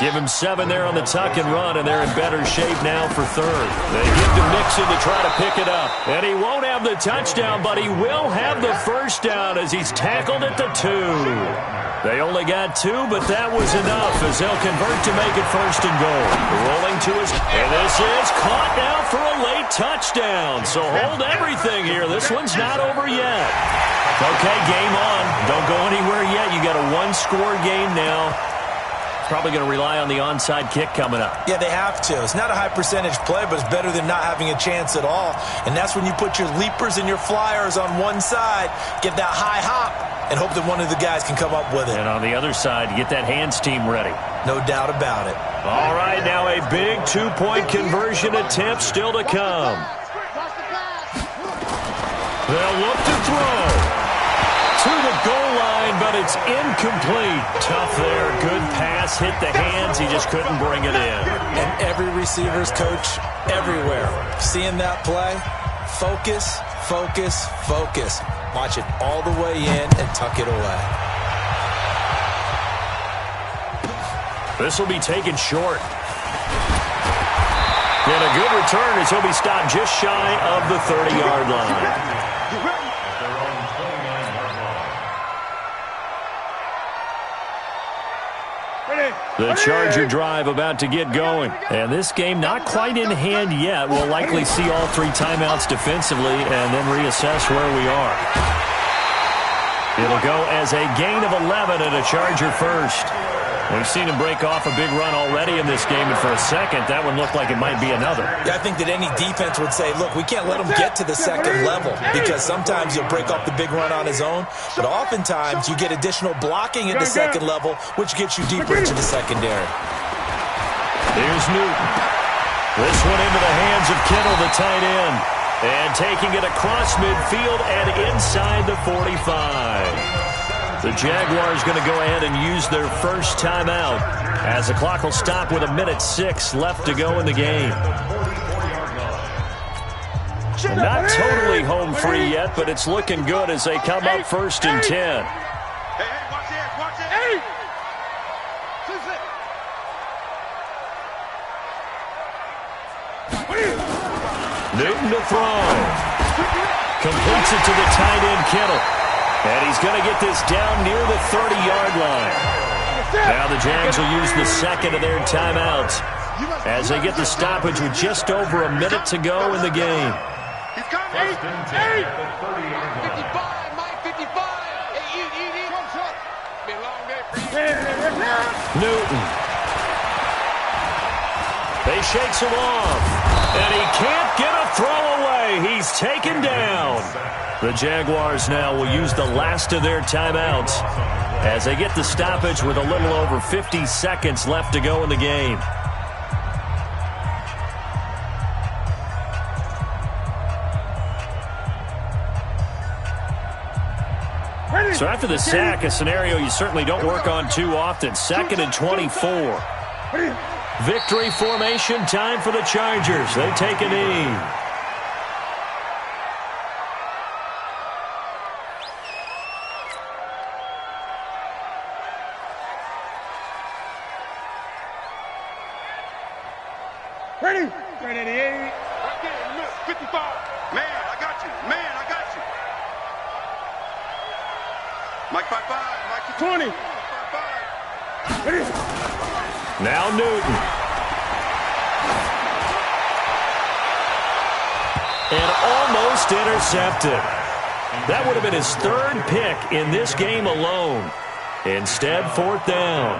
Give him 7 there on the tuck and run, and they're in better shape now for 3rd. They give to Mixon to try to pick it up. And he won't have the touchdown, but he will have the 1st down as he's tackled at the 2. They only got 2, but that was enough as they'll convert to make it 1st and goal. Rolling to his... And this is caught now for a late touchdown. So hold everything here. This one's not over yet. Okay, game on. Don't go anywhere yet. You got a 1-score game now. Probably going to rely on the onside kick coming up. Yeah, they have to. It's not a high percentage play, but it's better than not having a chance at all. And that's when you put your leapers and your flyers on one side, get that high hop, and hope that one of the guys can come up with it. And on the other side, get that hands team ready. No doubt about it. All right, now a big 2-point conversion attempt still to come. They'll look to throw. To the goal line, but it's incomplete. Tough there. Good pass. Hit the hands. He just couldn't bring it in. And every receiver's coach everywhere. Seeing that play, focus, focus, focus. Watch it all the way in and tuck it away. This will be taken short. And a good return as he'll be stopped just shy of the 30-yard line. The Charger drive about to get going. And this game not quite in hand yet. We'll likely see all 3 timeouts defensively and then reassess where we are. It'll go as a gain of 11 and a Charger first. We've seen him break off a big run already in this game, and for a second, that one looked like it might be another. Yeah, I think that any defense would say, look, we can't let him get to the second level because sometimes he'll break off the big run on his own, but oftentimes you get additional blocking at the second level, which gets you deeper into the secondary. Here's Newton. This one into the hands of Kittle, the tight end, and taking it across midfield and inside the 45. The Jaguars going to go ahead and use their first timeout as the clock will stop with 1:06 left to go in the game. Not totally home free yet, but it's looking good as they come up 1st and 10. Newton to throw. Completes it to the tight end, Kittle. And he's going to get this down near the 30-yard line. Now the Jags will use the second of their timeouts as they get the stoppage with just over a minute to go in the game. He's coming. 55, Mike, 55. Be a long day for you. Newton. They shakes him off. And he can't get a throw away. He's taken down. The Jaguars now will use the last of their timeouts as they get the stoppage with a little over 50 seconds left to go in the game. So after the sack, a scenario you certainly don't work on too often. 2nd and 24. Victory formation time for the Chargers. They take a knee. Ready? 88. 55. Man, I got you. Man, I got you. Mike 5-5. Mike 20. 5-5. Ready? Now Newton. And almost intercepted. That would have been his 3rd pick in this game alone. Instead, 4th down.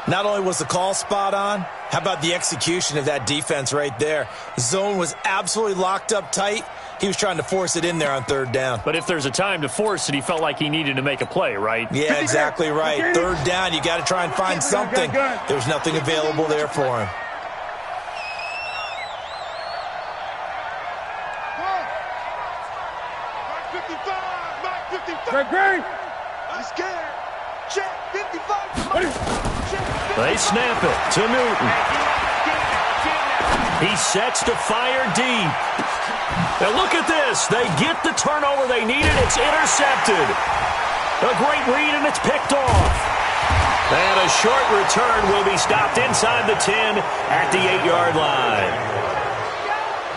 Not only was the call spot on, how about the execution of that defense right there? Zone was absolutely locked up tight. He was trying to force it in there on 3rd down. But if there's a time to force it, he felt like he needed to make a play, right? Yeah, exactly right. 3rd down, you got to try and find something. There was nothing available there for him. Great. He's scared. Check 55. They snap it to Newton. He sets to fire deep. And look at this. They get the turnover they needed. It's intercepted. A great read, and it's picked off. And a short return will be stopped inside the 10 at the 8-yard line.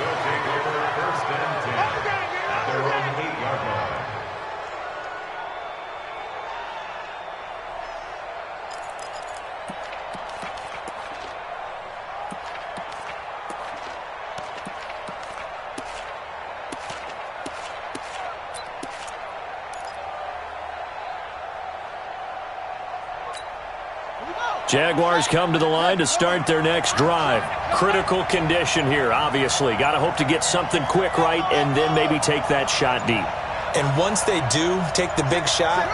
They'll take over 1st and 10 at their own 8-yard line. Jaguars come to the line to start their next drive. Critical condition here, obviously. Got to hope to get something quick right and then maybe take that shot deep. And once they do take the big shot,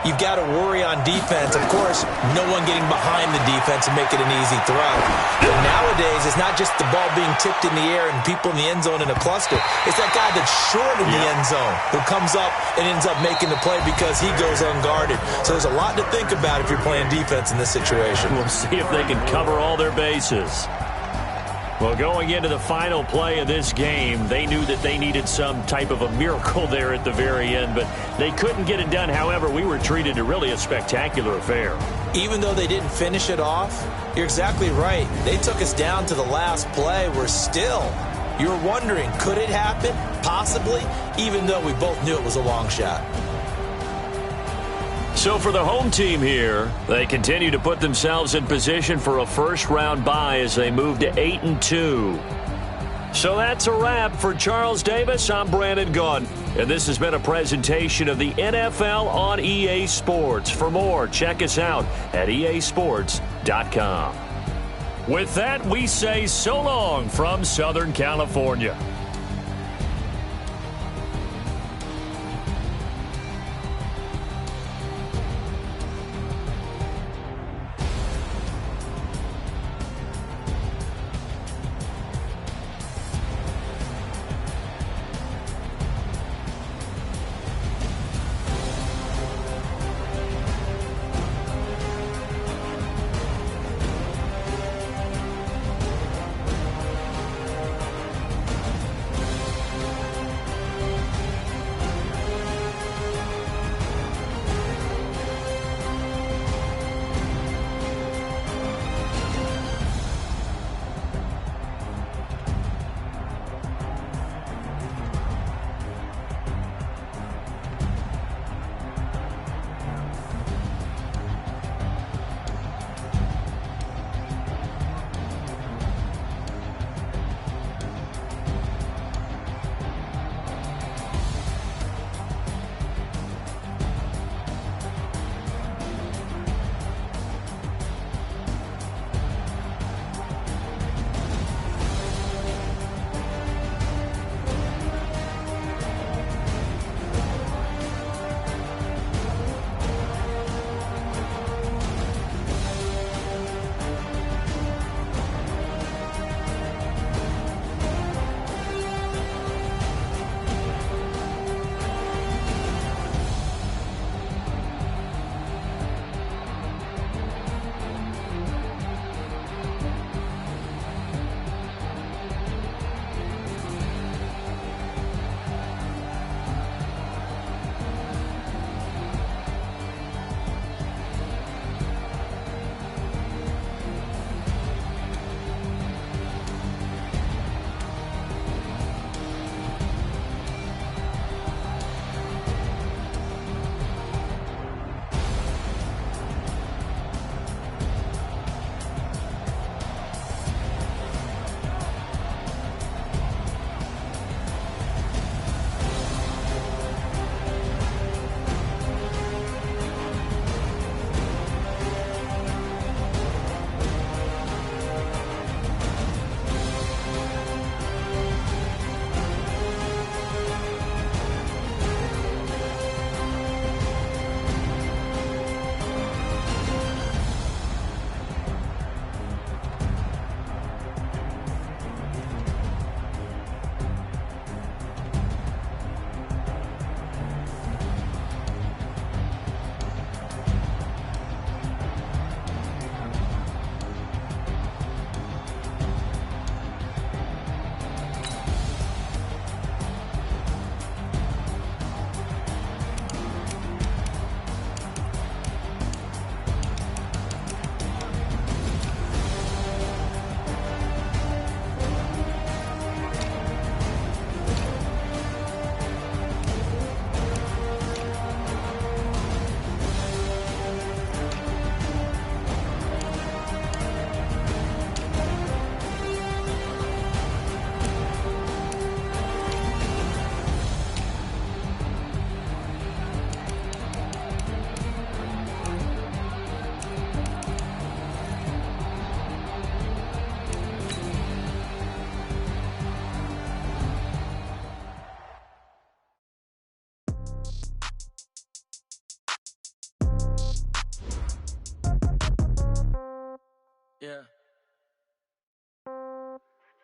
you've got to worry on defense. Of course, no one getting behind the defense and make it an easy throw. But nowadays, it's not just the ball being tipped in the air and people in the end zone in a cluster. It's that guy that's short in the end zone who comes up and ends up making the play because he goes unguarded. So there's a lot to think about if you're playing defense in this situation. We'll see if they can cover all their bases. Well, going into the final play of this game, they knew that they needed some type of a miracle there at the very end, but they couldn't get it done. However, we were treated to really a spectacular affair. Even though they didn't finish it off, you're exactly right. They took us down to the last play. You're wondering, could it happen? Possibly, even though we both knew it was a long shot. So for the home team here, they continue to put themselves in position for a first-round bye as they move to 8-2. So that's a wrap for Charles Davis. I'm Brandon Gaudin, and this has been a presentation of the NFL on EA Sports. For more, check us out at easports.com. With that, we say so long from Southern California.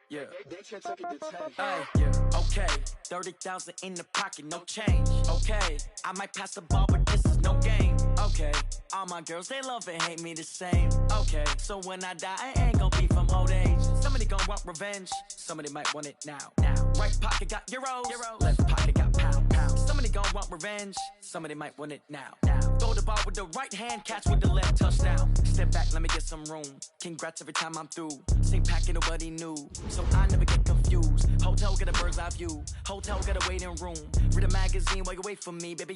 Yeah. Hey, yeah. Okay. 30,000 in the pocket, no change. Okay. I might pass the ball, but this is no game. Okay. All my girls, they love and hate me the same. Okay. So when I die, I ain't gon' be from old age. Somebody gon' want revenge. Somebody might want it now. Right pocket got euros. Left pocket got pound. Somebody gon' want revenge. Somebody might want it now. Throw the ball with the right hand, catch with the left, touchdown. Step back, let me get some room. Congrats every time I'm through. Same packet, nobody knew. So I never get confused. Hotel get a bird's eye view. Hotel get a waiting room. Read a magazine while you wait for me, baby.